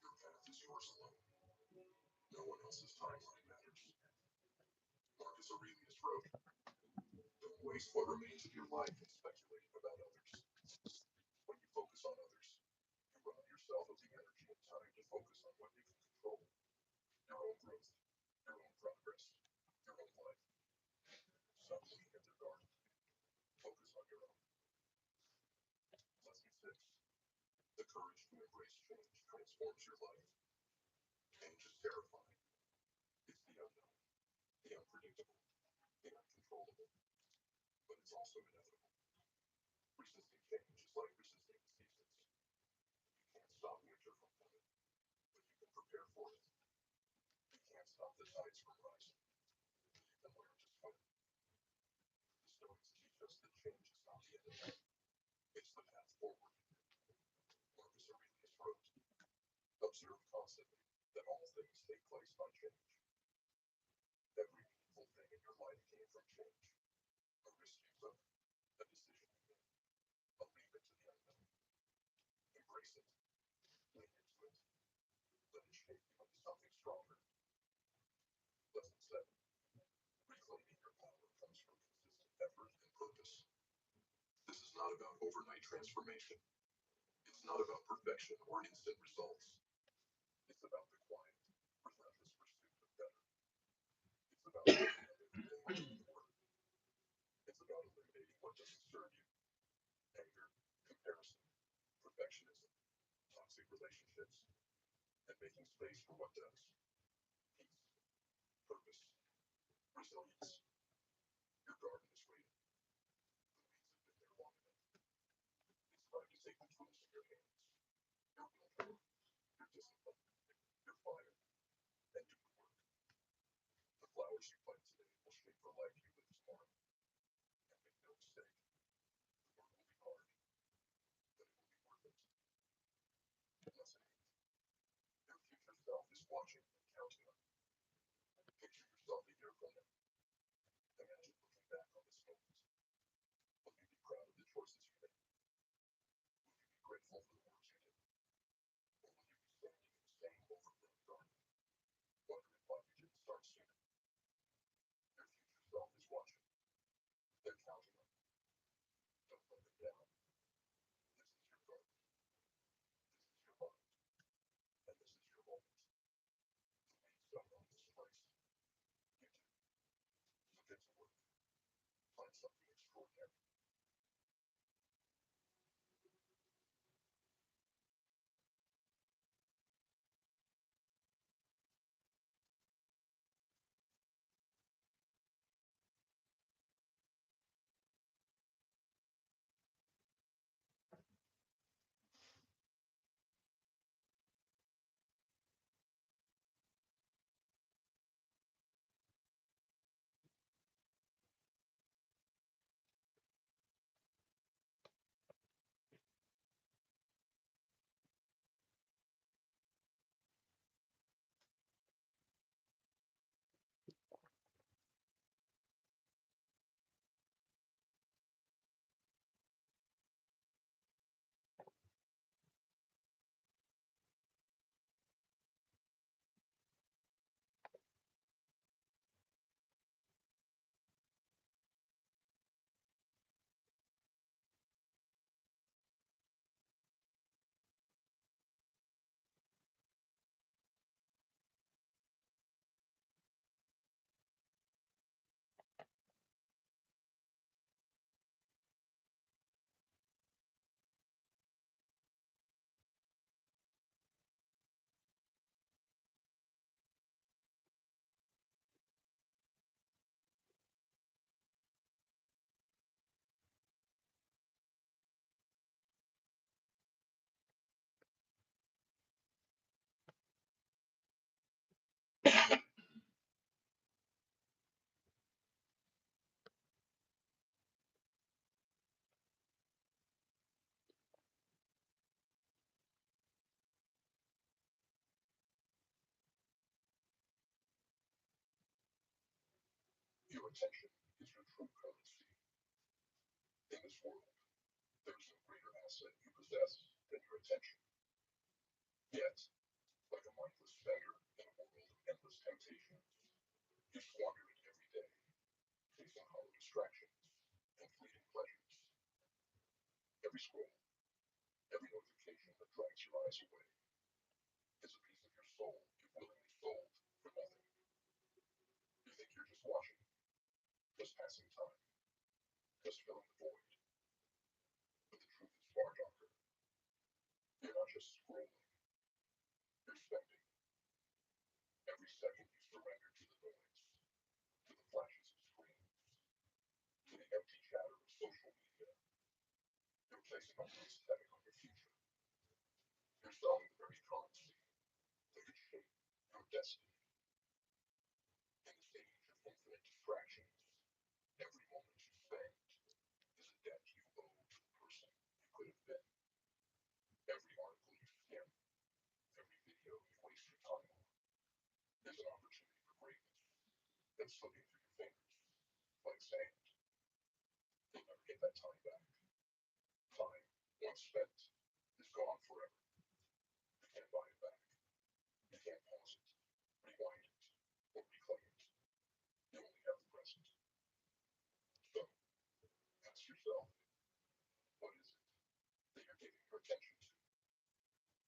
Your path is yours alone. No one else's timeline matters. Marcus Aurelius wrote, don't waste what remains of your life in speculating about others. When you focus on others, you rob yourself of the energy and time to focus on what you can control. Your own growth, your own progress, your own life. Stop looking at their garden. Focus on your own. Lesson 6. The courage to embrace change transforms your life. Change is terrifying. It's the unknown, the unpredictable, the uncontrollable, but it's also inevitable. Resisting change is like resisting the seasons. You can't stop winter from coming, but you can prepare for it. You can't stop the tides from rising, but you can learn to swim. The Stoics teach us that change is not the end, it's the path forward. Marcus Aurelius wrote, observe constantly that all things take place by change. Every meaningful thing in your life came from change. A risk you took, a decision you made, a leap into the unknown. Embrace it, lean into it, let it shape you into something stronger. Lesson 7. Reclaiming your power comes from consistent effort and purpose. This is not about overnight transformation. It's not about perfection or instant results. It's about the quiet, relentless pursuit of better. It's about showing up every day and doing the work. It's about eliminating what doesn't serve you. Anger, comparison, perfectionism, toxic relationships, and making space for what does. Peace, purpose, resilience. Your garden is waiting. The weeds have been there long enough. It's time to take the tools in your hands. Your willpower, your discipline, your fire, and do the work. The flowers you plant today will shape the life you live tomorrow. And make no mistake, the work will be hard, but it will be worth it. Lesson 8. Your future self is watching and counting on you. Picture yourself a year from now. Imagine looking back on this moment. Will you be proud of the choices you made? Will you be grateful for the work you did? Or will you be standing in the same overgrown garden, wondering why you didn't start sooner? Your future self is watching. They're counting on you. Don't let them down. This is your garden. This is your life. And this is your moment. The weeds don't own this place. You do. So get to work. Find something extraordinary. Your attention is your true currency. In this world, there is no greater asset you possess than your attention. Yet, like a mindless spender in a world of endless temptations, you squander it every day, chasing hollow distractions and fleeting pleasures. Every scroll, every notification that drags your eyes away, is a piece of your soul you've willingly sold for nothing. You think you're just watching, just passing time, just filling the void. But the truth is far darker. You're not just scrolling, you're spending. Every second you surrender to the noise, to the flashes of screens, to the empty chatter of social media, you're placing a price tag on your future. You're selling the very currency that could shape your destiny. In this age of infinite distractions, every moment you spend is a debt you owe to the person you could have been. Every article you skim, every video you waste your time on, is an opportunity for greatness that's slipping through your fingers like sand. You'll never get that time back. Time, once spent, is gone forever. You can't buy it back. You can't pause it, rewind it, or reclaim it. You only have the present. So, ask yourself, what is it that you're giving your attention to?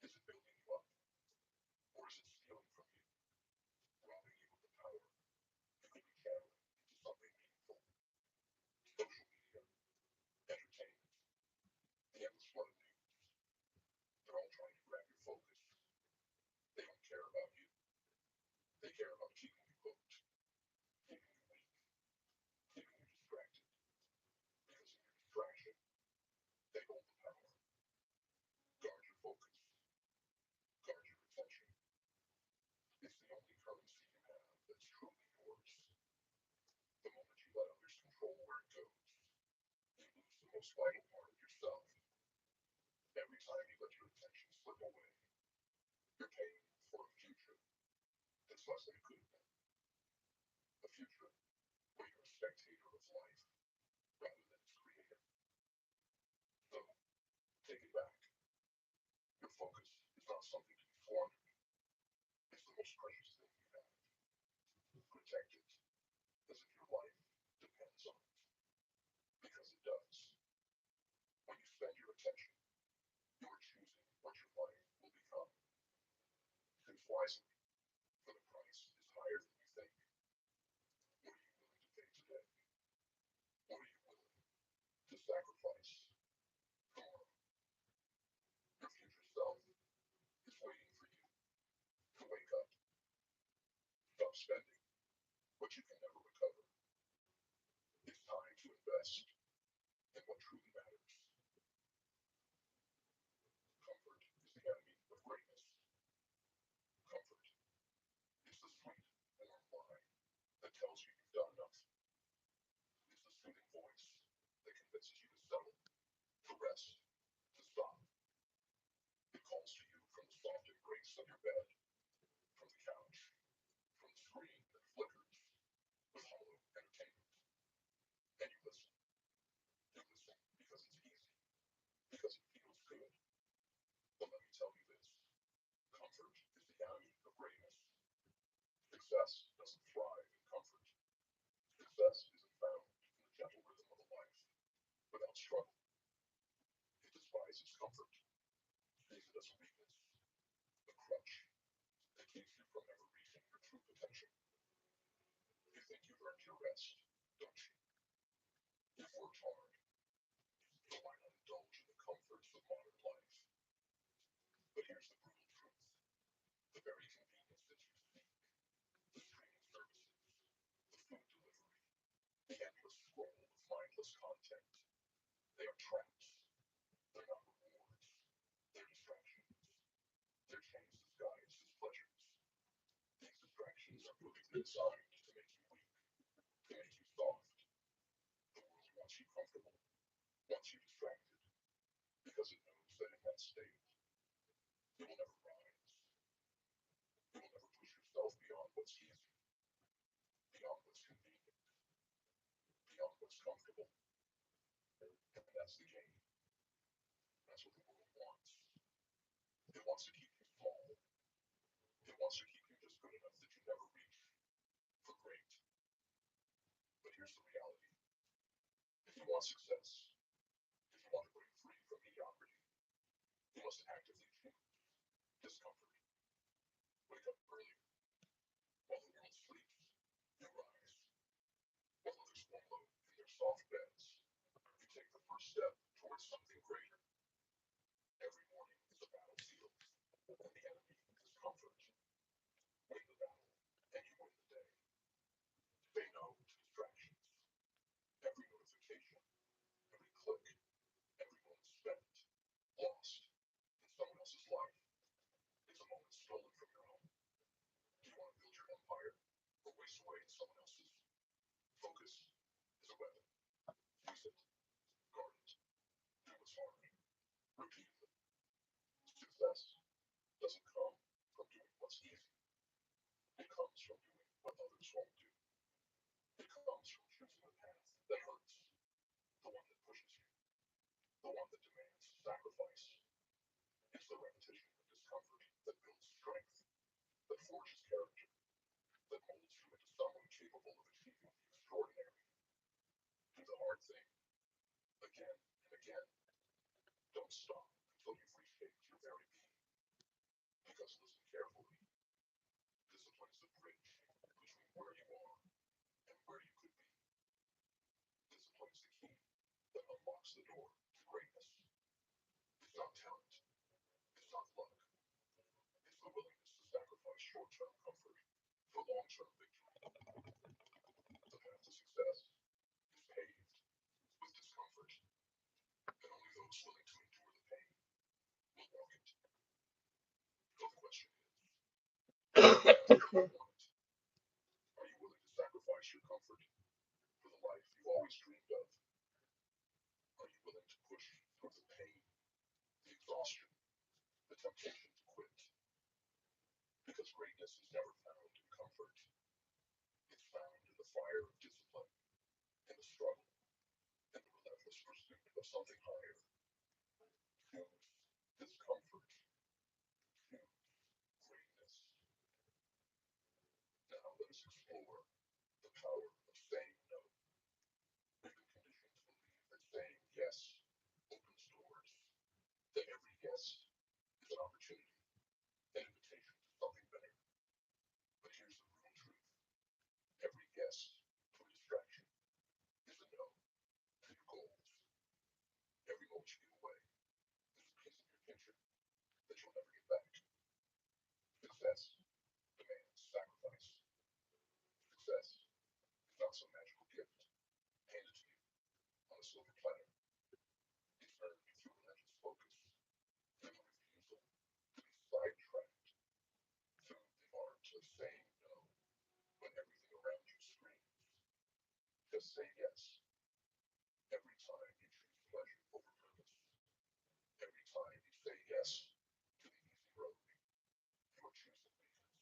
Is it building you up, or is it stealing from you, robbing you of the power you could be channeling into something meaningful? Social media, entertainment, the endless flood of news, they're all trying to grab your focus. They don't care about you. They care about keeping you hooked, keeping you weak, keeping you distracted. Because in your distraction, they hold the power. Guard your focus. Guard your attention. It's the only currency you have that's truly yours. The moment you let others control where it goes, you lose the most vital part of yourself. Every time you let your attention slip away, you're paying for a future that's less than it could have been. A future where you're a spectator of life rather than its creator. So, take it back. Your focus is not something to be squandered. It's the most precious thing you have. Protect it as if your life depends on it. Because it does. When you spend your attention, you are choosing what your life will become. Choose wisely, for the price is higher than you think. What are you willing to pay today? What are you willing to sacrifice tomorrow? Your future self is waiting for you to wake up. Stop spending what you can never recover. It's time to invest in what truly matters. Comfort is the enemy of greatness. Comfort is the sweet, warm lie that tells you you've done enough. It's the soothing voice that convinces you to settle, to rest, to stop. It calls to you from the soft embrace of your bed, from the couch, from the screen that flickers with hollow entertainment. And you listen. You listen because it's easy, because it feels good. But let me tell you this, comfort is the enemy of greatness. Success doesn't thrive in comfort. Success isn't found in the gentle rhythm of a life without struggle. It despises comfort, sees it as a weakness, a crutch that keeps you from ever reaching your true potential. You think you've earned your rest, don't you? You've worked hard, so why not indulge in the comforts of modern life? But here's the brutal truth. The very convenience that you seek, the streaming services, the food delivery, the endless scroll of mindless content, they are traps. They're not rewards. They're distractions. They're chains disguised as pleasures. These distractions It's designed to make you weak, to make you soft. The world wants you comfortable, wants you distracted, because it knows that in that state, you will never rise. You will never push yourself beyond what's easy, beyond what's convenient, beyond what's comfortable. And that's the game. That's what the world wants. It wants to keep you small. It wants to keep you just good enough that you never reach for great. But here's the reality. If you want success, if you want to break free from mediocrity, you must actively choose discomfort. Wake up early. While the world sleeps, you rise. While others wallow in their soft beds, you take the first step towards something greater. Every morning is a battlefield, and the enemy is comfort. Win the battle, and you win the day. Say no to distractions. Every notification, every click, every moment spent, lost in someone else's life, is a moment stolen from your own. Do you want to build your empire, or waste away in someone else's? Focus is a weapon. Use it. Guard it. Do what's hard. Repeatedly. Success doesn't come from doing what's easy. It comes from doing what others won't do. It comes from choosing a path that hurts, the one that pushes you, the one that demands sacrifice. It's the repetition of discomfort that builds strength, that forges character, that molds you into someone capable of achieving the extraordinary. Do the hard thing again and again. Don't stop until you've reshaped your very being. Because listen carefully, discipline is the bridge between where you are and where you could be. Discipline is the key that unlocks the door to greatness. It's not talent, it's not luck, it's the willingness to sacrifice short-term comfort for long-term victory. The path to success is paved with discomfort, and only those willing to endure the pain will walk it. So the question is, do you want it? Are you willing to sacrifice your comfort for the life you've always dreamed of? Are you willing to push through the pain, the exhaustion, the temptation to quit? Because greatness is never found in comfort. It's found in the fire of discipline, in the struggle, in the relentless pursuit of something higher. Choose discomfort. Choose greatness. Now let us explore the power of saying no. We've been conditioned to believe that saying yes opens doors, that every yes is an opportunity, an invitation to something better. But here's the brutal truth. Every yes to a distraction is a no to your goals. Every moment you give away is a piece of your future that you'll never get back. Success demands sacrifice. Success is not some magical gift handed to you on a silver platter. It's earned through relentless focus, through the refusal to be sidetracked, through the art of saying no when everything around you screams. Just say yes every time you choose pleasure over purpose. Every time you say yes to the easy road, you are choosing weakness.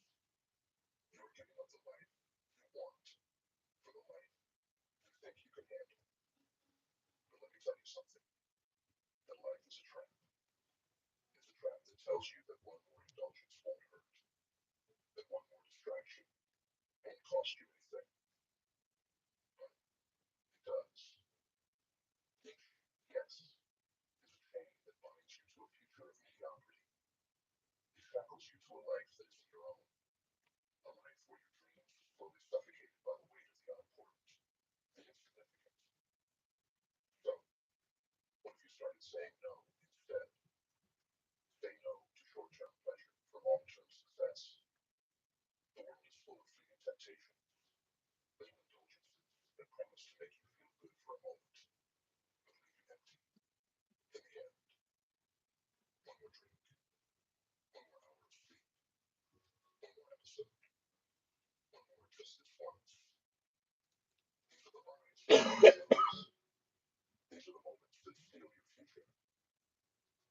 You are giving up the life you want for the life you think you can handle. But let me tell you something. That life is a trap. It's a trap that tells you that one more indulgence won't hurt, that one more distraction won't cost you anything. But it does. Each yes is a chain that binds you to a future of mediocrity. It shackles you to a life that isn't your own, a life where your dreams are slowly suffocated by the weight of the unimportant, the insignificant. So, what if you started saying no instead? Say no to short-term pleasure for long-term success. The world is full of fleeting temptations, little indulgences that promise to make you feel good for a moment, but leave you empty in the end. One more drink, one more hour of sleep, one more episode, one more just Just this once. These are the lines. These are the moments that seal your future.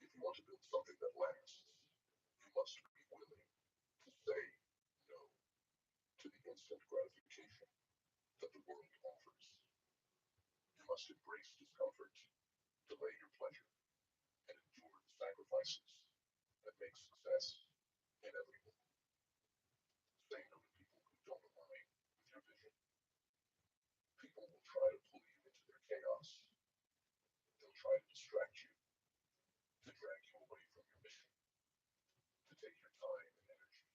If you want to build something that lasts, you must be willing to say no to the instant gratification that the world offers. You must embrace discomfort, delay your pleasure, and endure the sacrifices that make success inevitable. Say no to people who don't align with your vision. People will try to pull you into their chaos. They'll try to distract you, to drag you away from your mission, to take your time and energy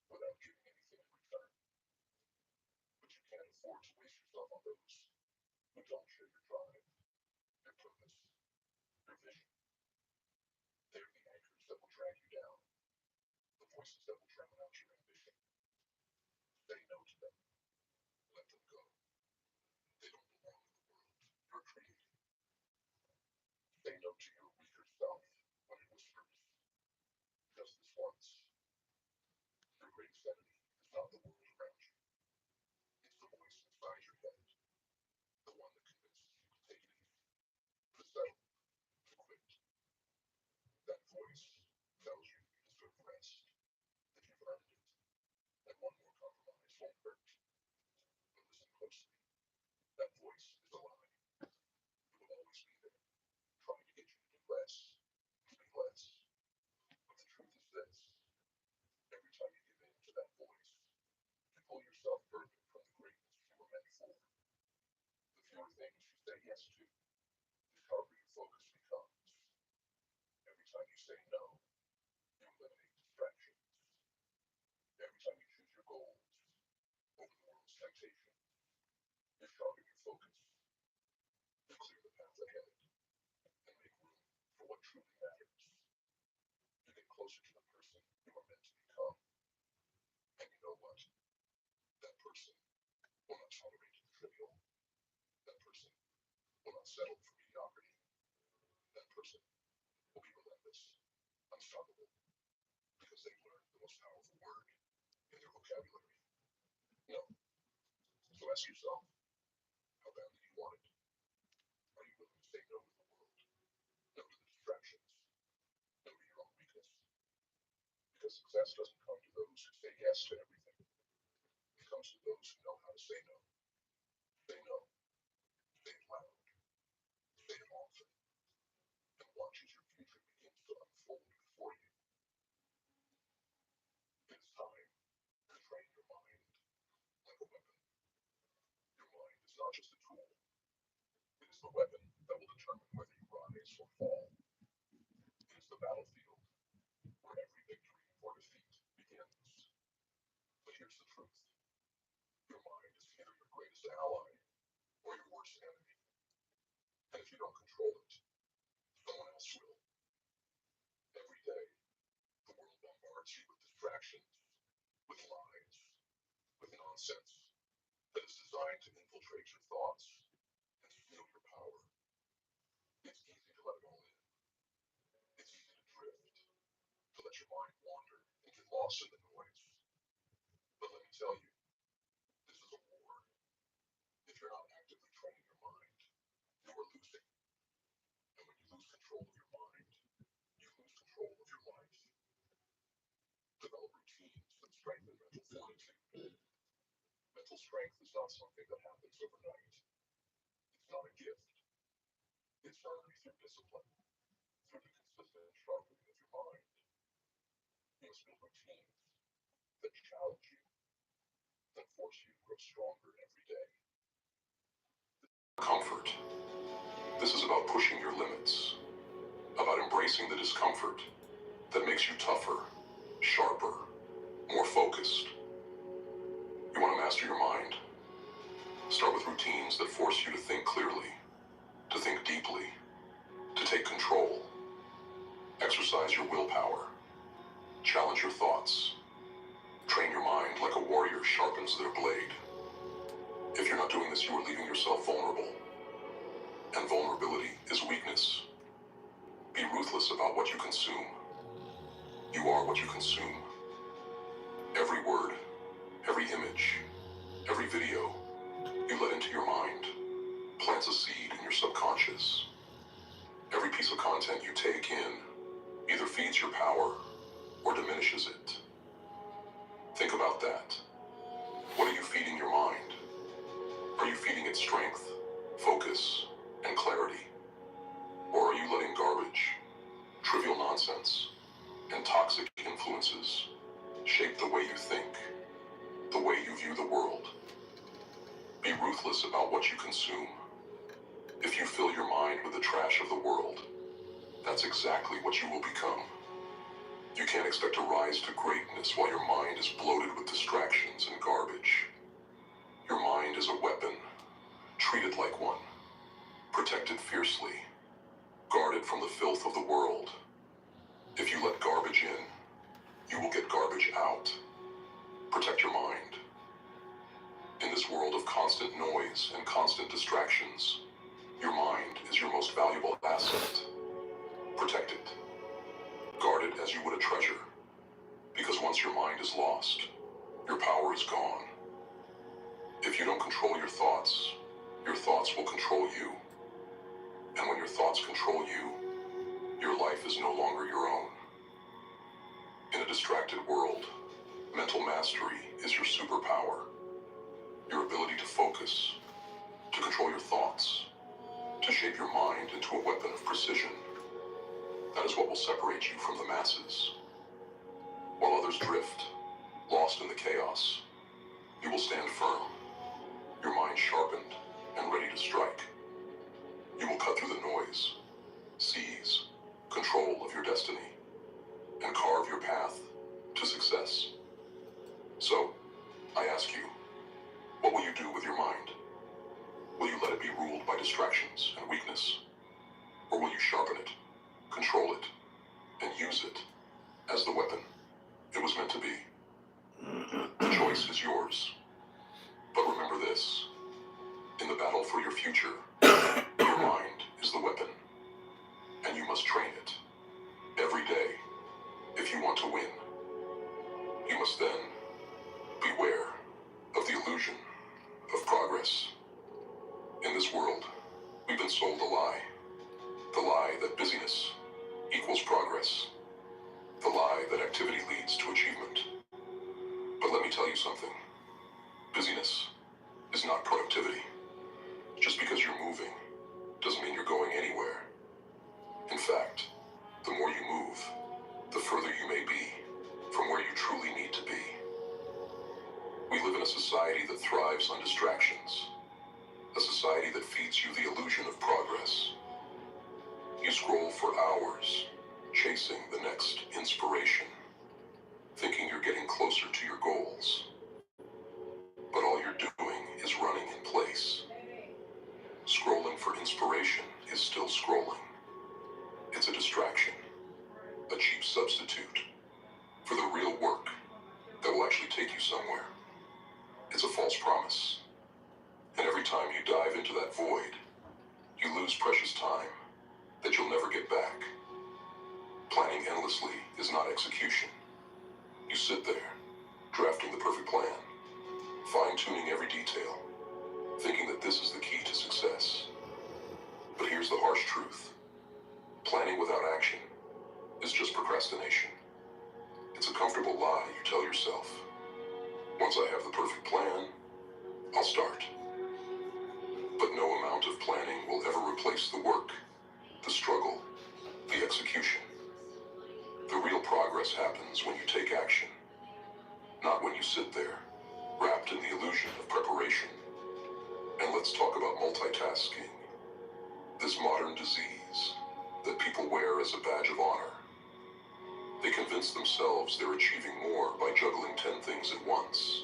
without giving anything in return. But you can't afford to waste yourself on those who don't share your drive, your purpose, your vision. They're the anchors that will drag you down, the voices that will drown out your ambition. Say no to them. Let them go. They don't belong in the world you're creating. Say no to your weaker self when it whispers, just this once. Your greatest enemy is not the world around you. It's the voice inside your head, the one that convinces you to take it easy, to settle, to quit. That voice tells you you deserve rest, that you've earned it, and one more compromise won't hurt. But listen closely. That voice is a lie. It will always be there, trying to get you to do less, to be less. But the truth is this: every time you give in to that voice, you pull yourself further from the greatness you were meant for. The fewer things you say yes to, the sharper your focus becomes. Every time you say no, you eliminate distractions. Every time you choose your goals over the world's temptation, you sharpen your focus. You clear the path ahead and make room for what truly matters. You get closer to the person you are meant to become. And you know what? That person will not tolerate the trivial. That person will not settle for mediocrity. That person will be relentless, unstoppable, because they've learned the most powerful word in their vocabulary: no. So ask yourself, how badly do you want it? Are you willing to say no to the world? No to the distractions? No to your own weakness? Because success doesn't come to those who say yes to everything. It comes to those who know how to say no. Say no. Say it loud. Say it often. And watch as your future begins to unfold before you. It is time to train your mind like a weapon. Your mind is not just a tool. It is the weapon that will determine whether you rise or fall. It is the battlefield where every victory or defeat begins. But here's the truth. Your mind is either your greatest ally or your worst enemy. And if you don't control it, someone else will. Every day, the world bombards you with distractions, with lies, with nonsense that is designed to infiltrate your thoughts and steal your power. It's easy to let it all in. It's easy to drift, to let your mind wander and get lost in the noise. But let me tell you, this is a war. If you're not actively training your mind, you are losing. And when you lose control of your mind, you lose control of your life. Develop routines that strengthen mental fortitude. Mental strength is not something that happens overnight. It's not a gift. It's earned through discipline, through the consistent sharpening of your mind. You must build routines that challenge you, that force you to grow stronger every day. Comfort. This is about pushing your limits, about embracing the discomfort that makes you tougher, sharper, more focused. You want to master your mind? Start with routines that force you to think clearly, to think deeply, to take control. Exercise your willpower. Challenge your thoughts. Train your mind like a warrior sharpens their blade. If you're not doing this, you are leaving yourself vulnerable. And vulnerability is weakness. Be ruthless about what you consume. You are what you consume. Every word, every image, Every video you let into your mind plants a seed in your subconscious. Every piece of content you take in either feeds your power or diminishes it. Think about that. What are you feeding your mind? Are you feeding it strength, focus, and clarity? Or are you letting garbage, trivial nonsense, and toxic influences shape the way you think, the way you view the world? Be ruthless about what you consume. If you fill your mind with the trash of the world, that's exactly what you will become. You can't expect to rise to greatness while your mind is bloated with distractions and garbage. Your mind is a weapon. Treat it like one. Protect it fiercely. Guard it from the filth of the world. If you let garbage in, you will get garbage out. Protect your mind. In this world of constant noise and constant distractions, your mind is your most valuable asset. Protect it. Guard it as you would a treasure. Because once your mind is lost, your power is gone. If you don't control your thoughts will control you. And when your thoughts control you, your life is no longer your own. In a distracted world, mental mastery is your superpower. Your ability to focus, to control your thoughts, to shape your mind into a weapon of precision. That is what will separate you from the masses. While others drift, lost in the chaos, you will stand firm, your mind sharpened and ready to strike. You will cut through the noise, seize control of your destiny, and carve your path to success. So, I ask you, what will you do with your mind? Will you let it be ruled by distractions and weakness? Or will you sharpen it, control it, and use it as the weapon it was meant to be? The choice is yours. But remember this, in the battle for your future, your mind is the weapon, and you must train it every day if you want to win. You must then beware of the illusion of progress. In this world, we've been sold a lie. The lie that busyness equals progress. The lie that activity leads to achievement. But let me tell you something. Busyness is not productivity. Just because you're moving doesn't mean you're going anywhere. In fact, the more you move, the further you may be from where you truly need to be. We live in a society that thrives on distractions. A society that feeds you the illusion of progress. You scroll for hours, chasing the next inspiration, thinking you're getting closer to your goals. But all you're doing is running in place. Scrolling for inspiration is still scrolling. It's a distraction, a cheap substitute for the real work that will actually take you somewhere. It's a false promise. And every time you dive into that void, you lose precious time that you'll never get back. Planning endlessly is not execution. You sit there, drafting the perfect plan, fine-tuning every detail, thinking that this is the key to success. But here's the harsh truth. Planning without action is just procrastination. It's a comfortable lie you tell yourself. Once I have the perfect plan, I'll start. But no amount of planning will ever replace the work, the struggle, the execution. The real progress happens when you take action, not when you sit there, wrapped in the illusion of preparation. And let's talk about multitasking, this modern disease that people wear as a badge of honor. They convince themselves they're achieving more by juggling 10 things at once.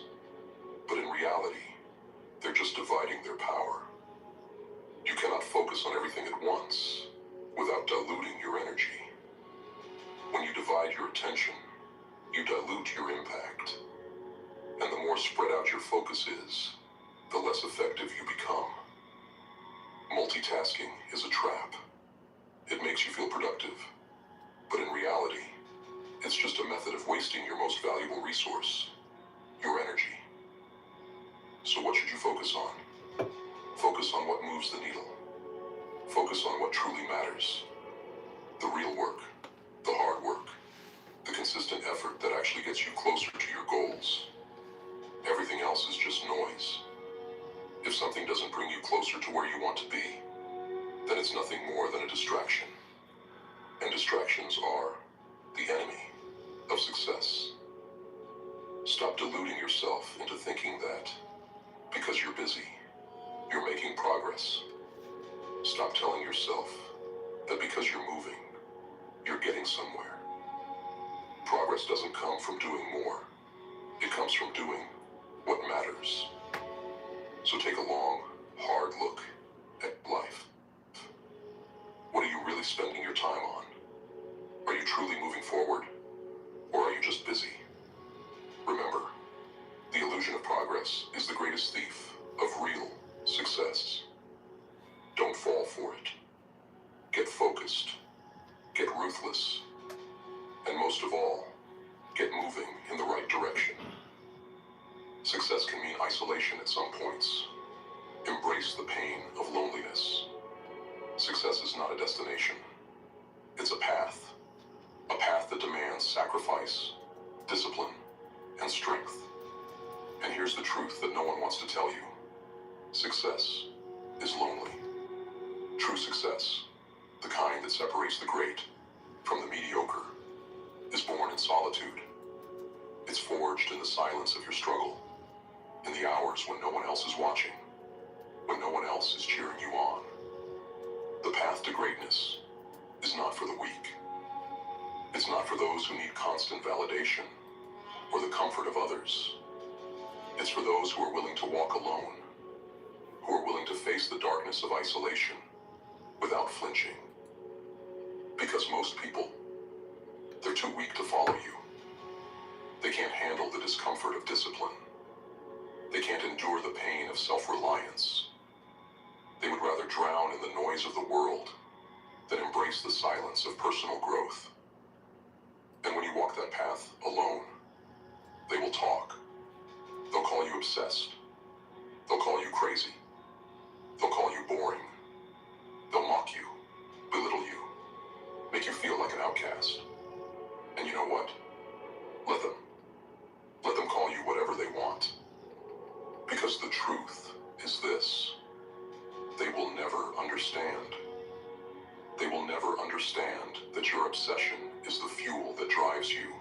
But in reality, they're just dividing their power. You cannot focus on everything at once without diluting your energy. When you divide your attention, you dilute your impact. And the more spread out your focus is, the less effective you become. Multitasking is a trap. It makes you feel productive, but in reality, it's just a method of wasting your most valuable resource, your energy. So what should you focus on? Focus on what moves the needle. Focus on what truly matters. The real work, the hard work, the consistent effort that actually gets you closer to your goals. Everything else is just noise. If something doesn't bring you closer to where you want to be, then it's nothing more than a distraction. And distractions are the enemy of success. Stop deluding yourself into thinking that because you're busy, you're making progress. Stop telling yourself that because you're moving, you're getting somewhere. Progress doesn't come from doing more. It comes from doing what matters. So take a long, hard look at life. What are you really spending your time on? Are you truly moving forward, or are you just busy? Remember, the illusion of progress is the greatest thief of real success. Don't fall for it. Get focused, get ruthless, and most of all, get moving in the right direction. Success can mean isolation at some points. Embrace the pain of loneliness. Success is not a destination. It's a path that demands sacrifice, discipline, and strength. And here's the truth that no one wants to tell you. Success is lonely. True success, the kind that separates the great from the mediocre, is born in solitude. It's forged in the silence of your struggle, in the hours when no one else is watching, when no one else is cheering you on. The path to greatness is not for the weak. It's not for those who need constant validation or the comfort of others. It's for those who are willing to walk alone, who are willing to face the darkness of isolation without flinching. Because most people, they're too weak to follow you. They can't handle the discomfort of discipline. They can't endure the pain of self-reliance. They would rather drown in the noise of the world than embrace the silence of personal growth. And when you walk that path alone, they will talk. They'll call you obsessed. They'll call you crazy. They'll call you boring. They'll mock you, belittle you, make you feel like an outcast. And you know what? Let them. Let them call you whatever they want. Because the truth is this: they will never understand. They will never understand that your obsession is the fuel that drives you,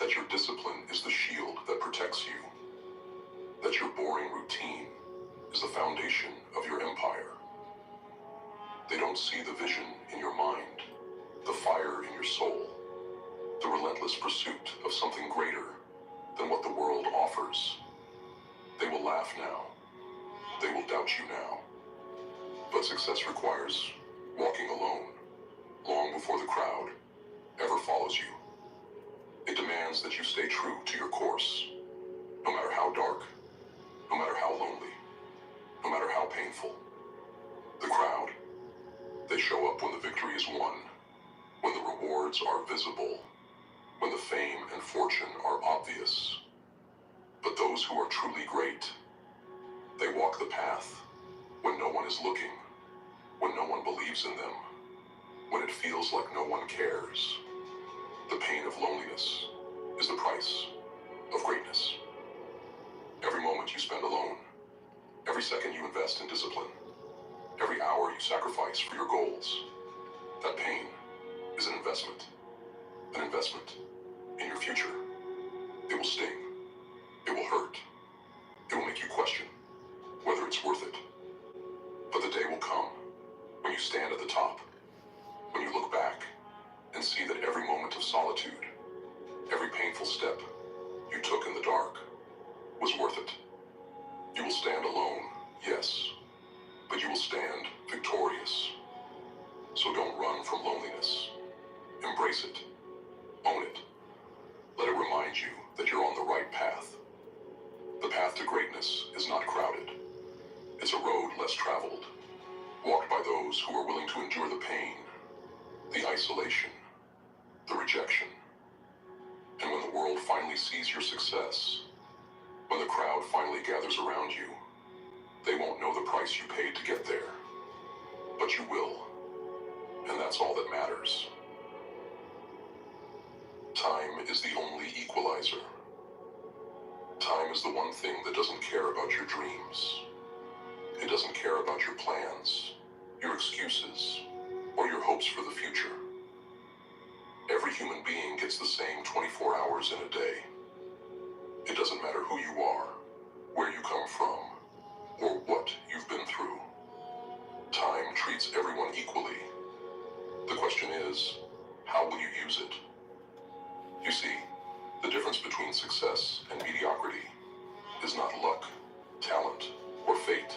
that your discipline is the shield that protects you, that your boring routine is the foundation of your empire. They don't see the vision in your mind, the fire in your soul, the relentless pursuit of something greater than what the world offers. They will laugh now. They will doubt you now. But success requires walking alone, long before the crowd ever follows you. It demands that you stay true to your course, no matter how dark, no matter how lonely, no matter how painful. The crowd, they show up when the victory is won, when the rewards are visible, when the fame and fortune are obvious. But those who are truly great, they walk the path when no one is looking, when no one believes in them, when it feels like no one cares. The pain of loneliness is the price of greatness. Every moment you spend alone, every second you invest in discipline, every hour you sacrifice for your goals, that pain is an investment in your future. It will sting. It will hurt. It will make you question whether it's worth it. But the day will come when you stand at the top, when you look back and see that every moment of solitude, every painful step you took in the dark was worth it. You will stand alone, yes, but you will stand victorious. So don't run from loneliness. Embrace it. Own it. Let it remind you that you're on the right path. The path to greatness is not crowded. It's a road less traveled, walked by those who are willing to endure the pain, the isolation, the rejection. And when the world finally sees your success, When the crowd finally gathers around you, they won't know the price you paid to get there. But you will, and that's all that matters. Time is the only equalizer. Time is the one thing that doesn't care about your dreams. It doesn't care about your plans, your excuses, or your hopes for the future. Every human being gets the same 24 hours in a day. It doesn't matter who you are, where you come from, or what you've been through. Time treats everyone equally. The question is, how will you use it? You see, the difference between success and mediocrity is not luck, talent, or fate.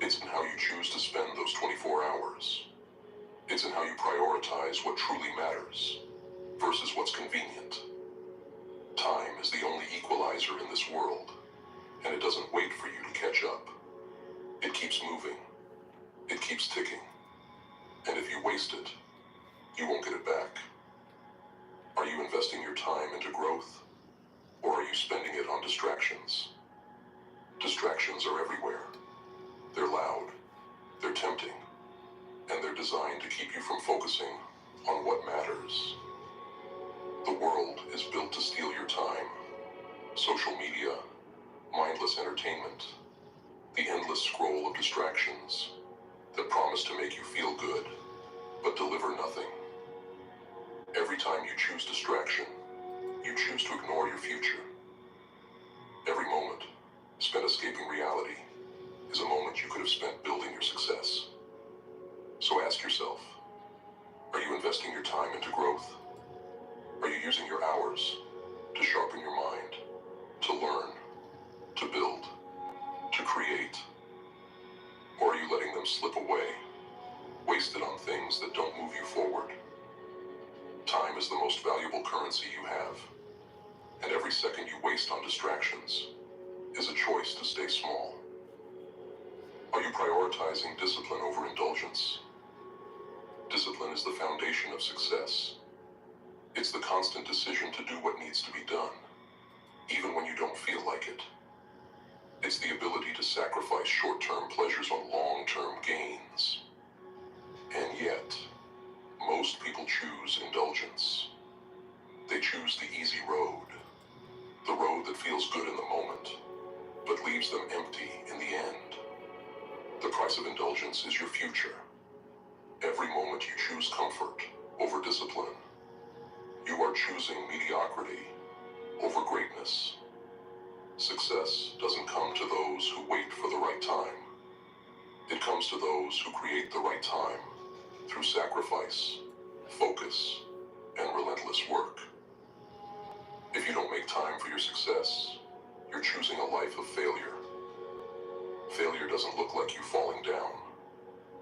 It's in how you choose to spend those 24 hours. It's in how you prioritize what truly matters versus what's convenient. Time is the only equalizer in this world, and it doesn't wait for you to catch up. It keeps moving. It keeps ticking. And if you waste it, you won't get it back. Are you investing your time into growth, or are you spending it on distractions? Distractions are everywhere. They're loud, they're tempting, and they're designed to keep you from focusing on what matters. The world is built to steal your time. Social media, mindless entertainment, the endless scroll of distractions that promise to make you feel good, but deliver nothing. Every time you choose distraction, you choose to ignore your future. Every moment spent escaping reality is a moment you could have spent building your success. So ask yourself, are you investing your time into growth? Are you using your hours to sharpen your mind, to learn, to build, to create? Or are you letting them slip away, wasted on things that don't move you forward? Time is the most valuable currency you have, and every second you waste on distractions is a choice to stay small. Are you prioritizing discipline over indulgence? Discipline is the foundation of success. It's the constant decision to do what needs to be done, even when you don't feel like it. It's the ability to sacrifice short-term pleasures on long-term gains. And yet, most people choose indulgence. They choose the easy road, the road that feels good in the moment, but leaves them empty in the end. The price of indulgence is your future. Every moment you choose comfort over discipline, you are choosing mediocrity over greatness. Success doesn't come to those who wait for the right time. It comes to those who create the right time through sacrifice, focus, and relentless work. If you don't make time for your success, you're choosing a life of failure. Failure doesn't look like you falling down,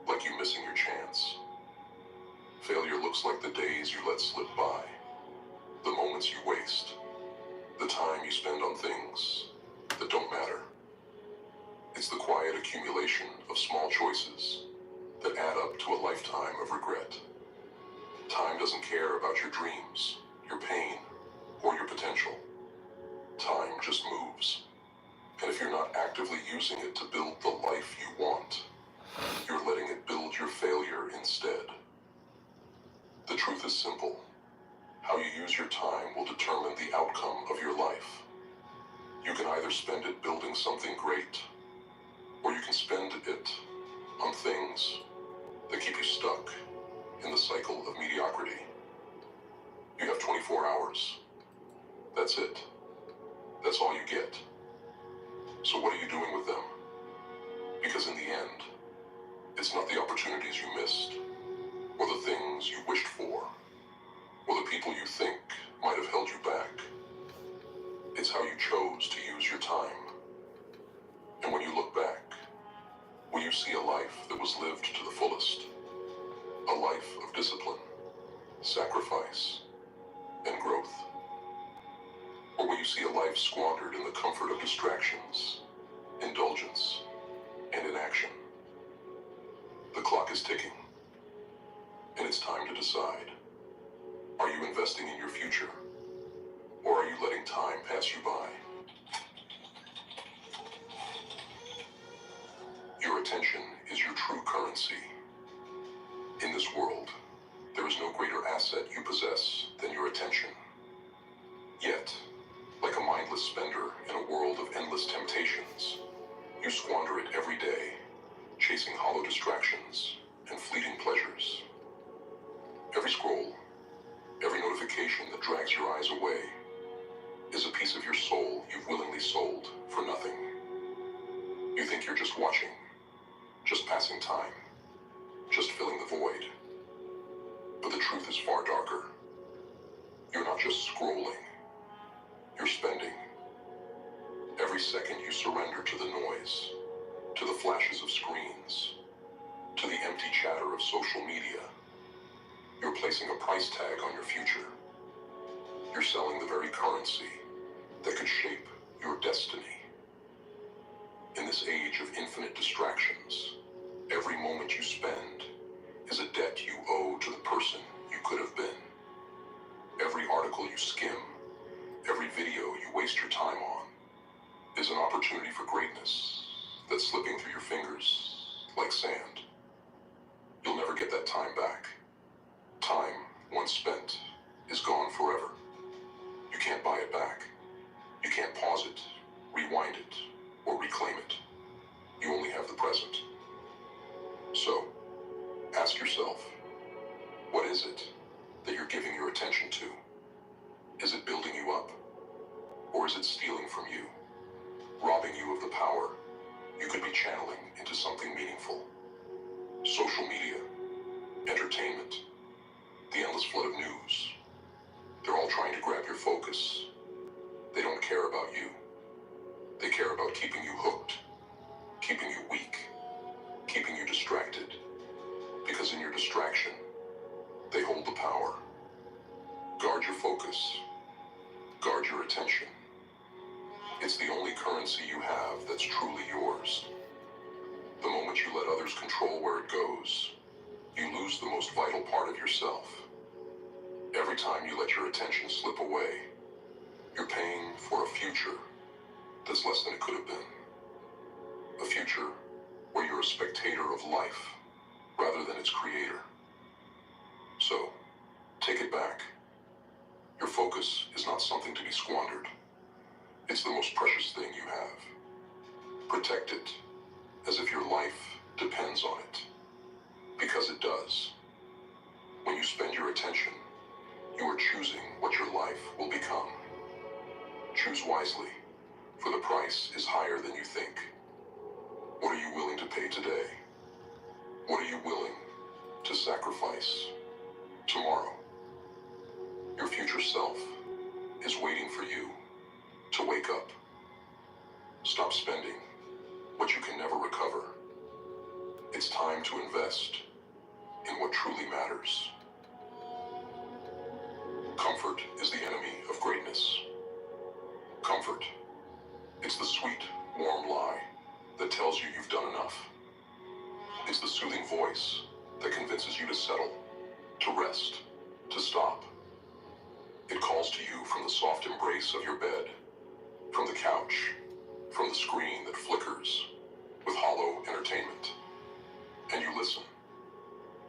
like you missing your chance. Failure looks like the days you let slip by, the moments you waste, the time you spend on things that don't matter. It's the quiet accumulation of small choices that add up to a lifetime of regret. Time doesn't care about your dreams, your pain, or your potential. Time just moves. And if you're not actively using it to build the life you want, you're letting it build your failure instead. The truth is simple. How you use your time will determine the outcome of your life. You can either spend it building something great, or you can spend it on things that keep you stuck in the cycle of mediocrity. You have 24 hours. That's it. That's all you get. So what are you doing with them? Because in the end, it's not the opportunities you missed, or the things you wished for, or the people you think might have held you back. It's how you chose to use your time. And when you look back, will you see a life that was lived to the fullest? A life of discipline, sacrifice, and growth? Or will you see a life squandered in the comfort of distractions, indulgence, and inaction? The clock is ticking, and it's time to decide. Are you investing in your future, or are you letting time pass you by? attention is your true currency. In this world, there is no greater asset you possess than your attention. Yet, like a mindless spender in a world of endless temptations, you squander it every day, chasing hollow distractions and fleeting pleasures. Every scroll, every notification that drags your eyes away, is a piece of your soul you've willingly sold for nothing. You think you're just watching, just passing time, just filling the void. But the truth is far darker. You're not just scrolling, you're spending. Every second you surrender to the noise, to the flashes of screens, to the empty chatter of social media, you're placing a price tag on your future. You're selling the very currency that could shape your destiny. In this age of infinite distractions, every moment you spend is a debt you owe to the person you could have been. Every article you skim, every video you waste your time on, is an opportunity for greatness that's slipping through your fingers like sand. You'll never get that time back. Time, once spent, is gone forever. You can't buy it back. You can't pause it, rewind it, or reclaim it. You only have the present. So, ask yourself, what is it that you're giving your attention to? Is it building you up? Or is it stealing from you, robbing you of the power you could be channeling into something meaningful? Social media, entertainment, the endless flood of news, they're all trying to grab your focus. They don't care about you. They care about keeping you hooked, keeping you weak, keeping you distracted. Because in your distraction, they hold the power. Guard your focus. Guard your attention. It's the only currency you have that's truly yours. The moment you let others control where it goes, you lose the most vital part of yourself. Every time you let your attention slip away, you're paying for a future that's less than it could have been. A future where you're a spectator of life rather than its creator. So, take it back. Your focus is not something to be squandered. It's the most precious thing you have. Protect it as if your life depends on it. Because it does. When you spend your attention, you are choosing what your life will become. Choose wisely, for the price is higher than you think. What are you willing to pay today? What are you willing to sacrifice tomorrow? Your future self is waiting for you to wake up. Stop spending what you can never recover. It's time to invest in what truly matters. Comfort is the enemy of greatness. Comfort. It's the sweet, warm lie that tells you you've done enough. It's the soothing voice that convinces you to settle, to rest, to stop. It calls to you from the soft embrace of your bed, from the couch, from the screen that flickers with hollow entertainment. And you listen.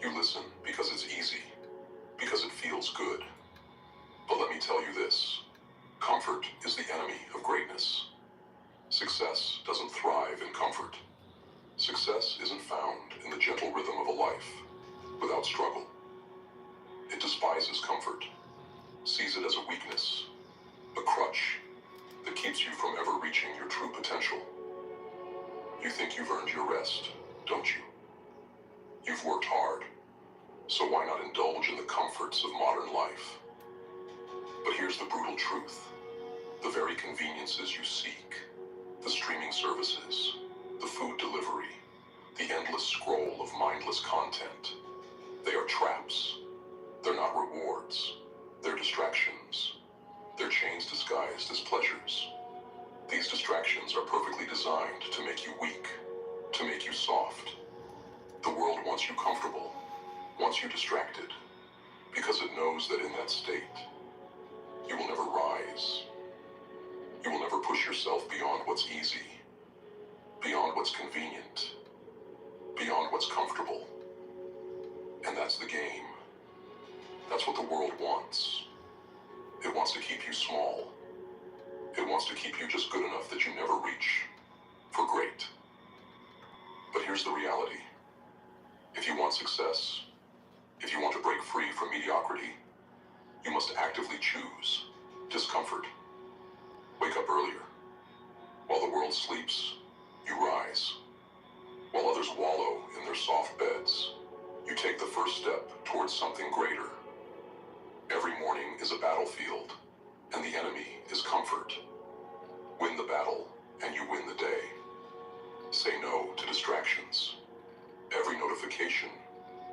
You listen because it's easy, because it feels good. But let me tell you this, comfort is the enemy of greatness. Success doesn't thrive in comfort. Success isn't found in the gentle rhythm of a life without struggle. It despises comfort, sees it as a weakness, a crutch that keeps you from ever reaching your true potential. You think you've earned your rest, don't you? You've worked hard, so why not indulge in the comforts of modern life? But here's the brutal truth. The very conveniences you seek, the streaming services, the food delivery, the endless scroll of mindless content, they are traps. They're not rewards. They're distractions. They're chains disguised as pleasures. These distractions are perfectly designed to make you weak, to make you soft. The world wants you comfortable, wants you distracted, because it knows that in that state, you will never rise. You will never push yourself beyond what's easy, beyond what's convenient, beyond what's comfortable. And that's the game. That's what the world wants. It wants to keep you small. It wants to keep you just good enough that you never reach for great. But here's the reality. If you want success, if you want to break free from mediocrity, you must actively choose discomfort. Wake up earlier. While the world sleeps, you rise. While others wallow in their soft beds, you take the first step towards something greater. Every morning is a battlefield, and the enemy is comfort. Win the battle, and you win the day. Say no to distractions. Every notification,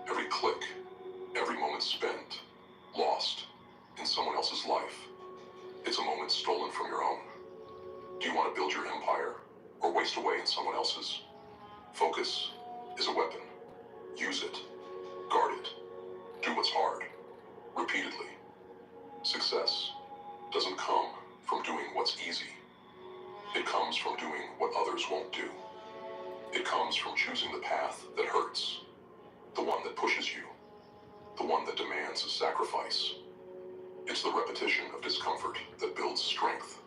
every click, every moment spent, lost in someone else's life, it's a moment stolen from your own. Do you want to build your empire or waste away in someone else's? Focus is a weapon. Use it. Guard it. Do what's hard. Repeatedly. Success doesn't come from doing what's easy. It comes from doing what others won't do. It comes from choosing the path that hurts, the one that pushes you, the one that demands a sacrifice. It's the repetition of discomfort that builds strength,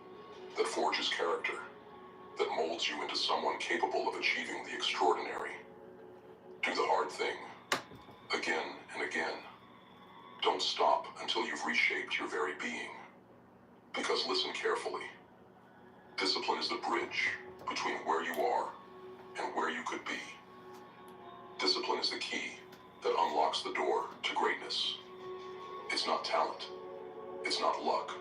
that forges character, that molds you into someone capable of achieving the extraordinary. Do the hard thing, again and again. Don't stop until you've reshaped your very being. Because listen carefully. Discipline is the bridge between where you are and where you could be. Discipline is the key that unlocks the door to greatness. It's not talent. It's not luck.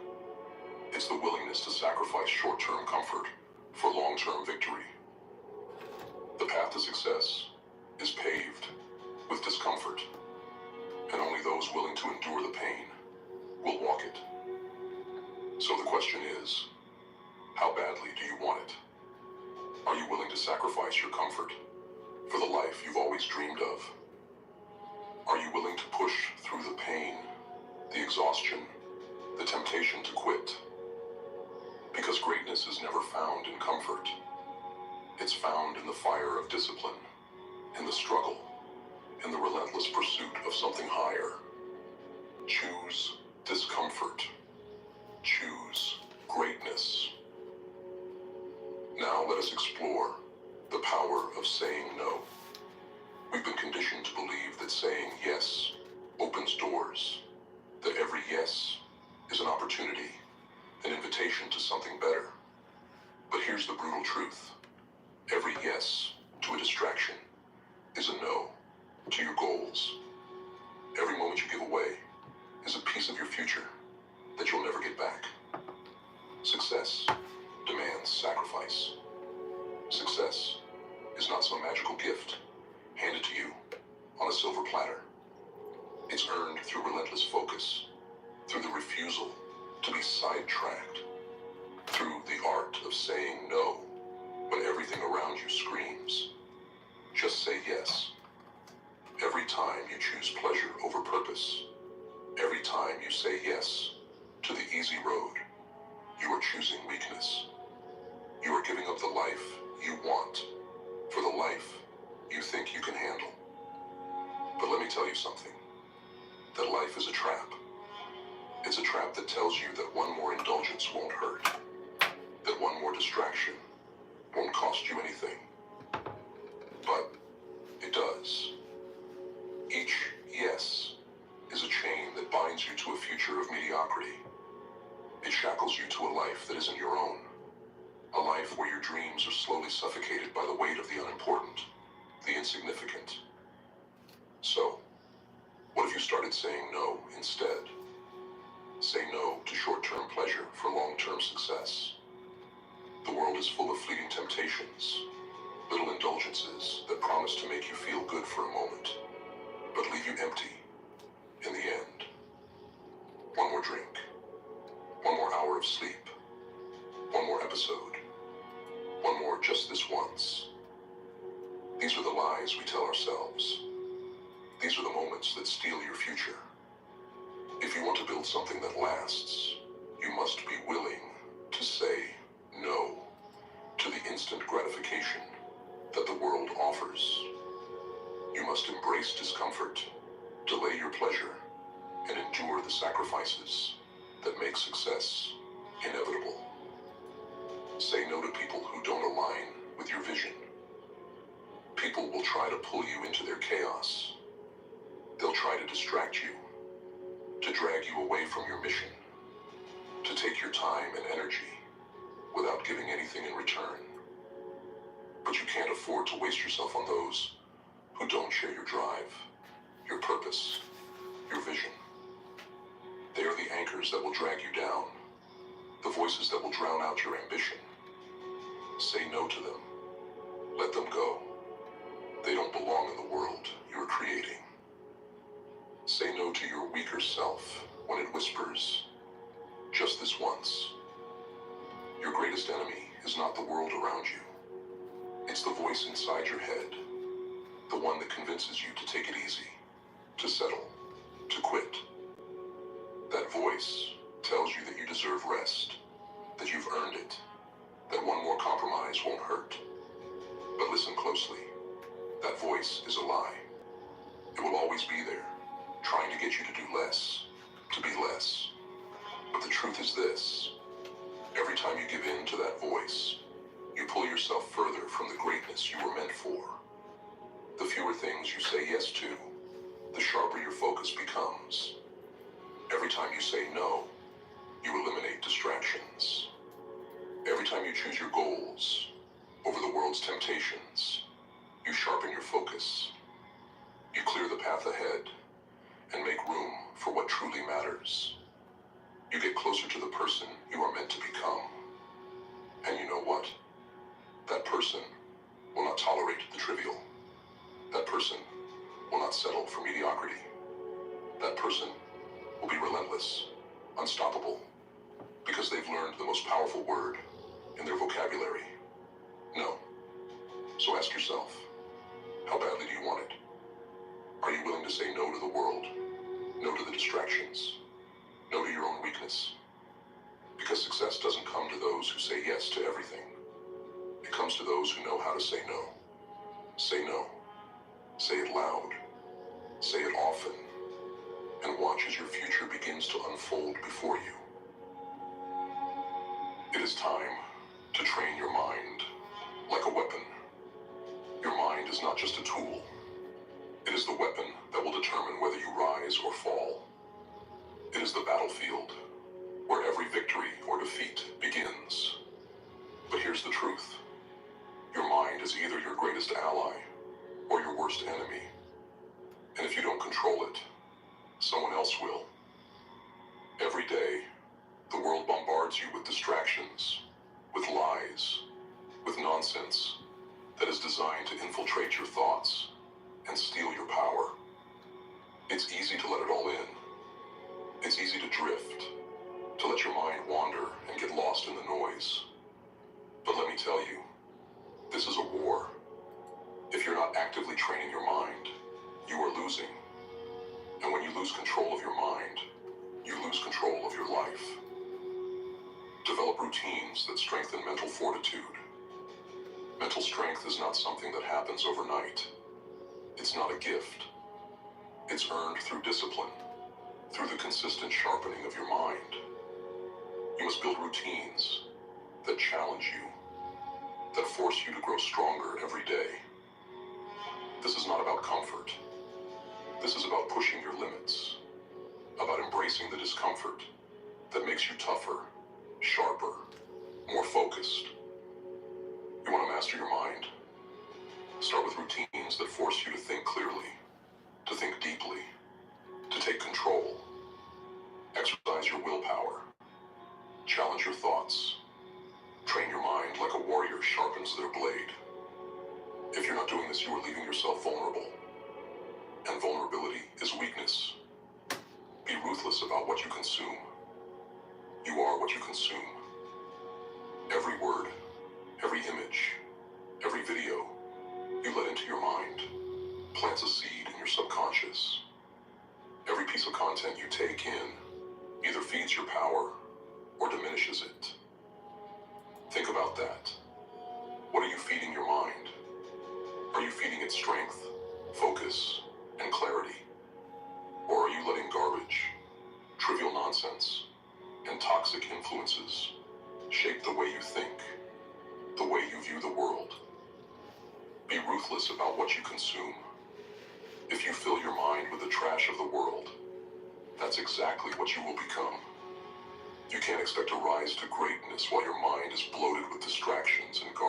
It's the willingness to sacrifice short-term comfort for long-term victory. The path to success is paved with discomfort, and only those willing to endure the pain will walk it. So the question is, how badly do you want it? Are you willing to sacrifice your comfort for the life you've always dreamed of? Are you willing to push through the pain, the exhaustion, the temptation to quit? Because greatness is never found in comfort. It's found in the fire of discipline, in the struggle, in the relentless pursuit of something higher. Choose discomfort. Choose greatness. Now let us explore the power of saying no. We've been conditioned to believe that saying yes opens doors, that every yes is an opportunity, an invitation to something better. But here's the brutal truth. Every yes to a distraction is a no to your goals. Every moment you give away is a piece of your future that you'll never get back. Success demands sacrifice. Success is not some magical gift handed to you on a silver platter. It's earned through relentless focus, through the refusal to be sidetracked, through the art of saying no when everything around you screams. Just say yes. Every time you choose pleasure over purpose, every time you say yes to the easy road, you are choosing weakness. You are giving up the life you want for the life you think you can handle. But let me tell you something. That life is a trap. It's a trap that tells you that one more indulgence won't hurt, that one more distraction won't cost you anything. But it does. Each yes is a chain that binds you to a future of mediocrity. It shackles you to a life that isn't your own, a life where your dreams are slowly suffocated by the weight of the unimportant, the insignificant. So, what if you started saying no instead? Say no to short-term pleasure for long-term success. The world is full of fleeting temptations, little indulgences that promise to make you feel good for a moment, but leave you empty in the end. One more drink, one more hour of sleep, one more episode, one more just this once. These are the lies we tell ourselves. These are the moments that steal your future. If you want to build something that lasts, you must be willing to say no to the instant gratification that the world offers. You must embrace discomfort, delay your pleasure, and endure the sacrifices that make success inevitable. Say no to people who don't align with your vision. People will try to pull you into their chaos. They'll try to distract you, to drag you away from your mission, to take your time and energy without giving anything in return. But you can't afford to waste yourself on those who don't share your drive, your purpose, your vision. They are the anchors that will drag you down, the voices that will drown out your ambition. Say no to them. Let them go. They don't belong in the world you're creating. Say no to your weaker self when it whispers, just this once. Your greatest enemy is not the world around you. It's the voice inside your head, the one that convinces you to take it easy, to settle, to quit. That voice tells you that you deserve rest, that you've earned it, that one more compromise won't hurt. But listen closely. That voice is a lie. It will always be there, trying to get you to do less, to be less. But the truth is this: every time you give in to that voice, you pull yourself further from the greatness you were meant for. The fewer things you say yes to, the sharper your focus becomes. Every time you say no, you eliminate distractions. Every time you choose your goals over the world's temptations, you sharpen your focus. You clear the path ahead and make room for what truly matters. You get closer to the person you are meant to become. And you know what? That person will not tolerate the trivial. That person will not settle for mediocrity. That person will be relentless, unstoppable, because they've learned the most powerful word in their vocabulary: no. So ask yourself, how badly do you want it? Are you willing to say no to the world? No to the distractions? No to your own weakness? Because success doesn't come to those who say yes to everything. It comes to those who know how to say no. Say no. Say it loud. Say it often. And watch as your future begins to unfold before you. It is time to train your mind like a weapon. Your mind is not just a tool. It is the weapon that will determine whether you rise or fall. It is the battlefield where every victory or defeat begins. But here's the truth. Your mind is either your greatest ally or your worst enemy. And if you don't control it, someone else will. Every day, the world bombards you with distractions, with lies, with nonsense that is designed to infiltrate your thoughts and steal your power. It's easy to let it all in. It's easy to drift, to let your mind wander and get lost in the noise. But let me tell you, this is a war. If you're not actively training your mind, you are losing. And when you lose control of your mind, you lose control of your life. Develop routines that strengthen mental fortitude. Mental strength is not something that happens overnight. It's not a gift. It's earned through discipline, through the consistent sharpening of your mind. You must build routines that challenge you, that force you to grow stronger every day. This is not about comfort. This is about pushing your limits, about embracing the discomfort that makes you tougher, sharper, more focused. You want to master your mind? Start with routines that force you to think clearly, to think deeply, to take control. Exercise your willpower. Challenge your thoughts. Train your mind like a warrior sharpens their blade. If you're not doing this, you are leaving yourself vulnerable. And vulnerability is weakness. Be ruthless about what you consume. You are what you consume. Every word, every image, every video you let into your mind plants a seed in your subconscious. Every piece of content you take in either feeds your power or diminishes it. Think about that. What are you feeding your mind? Are you feeding it strength, focus, and clarity? Or are you letting garbage, trivial nonsense, and toxic influences shape the way you think, the way you view the world? Be ruthless about what you consume. If you fill your mind with the trash of the world, that's exactly what you will become. You can't expect to rise to greatness while your mind is bloated with distractions and garbage.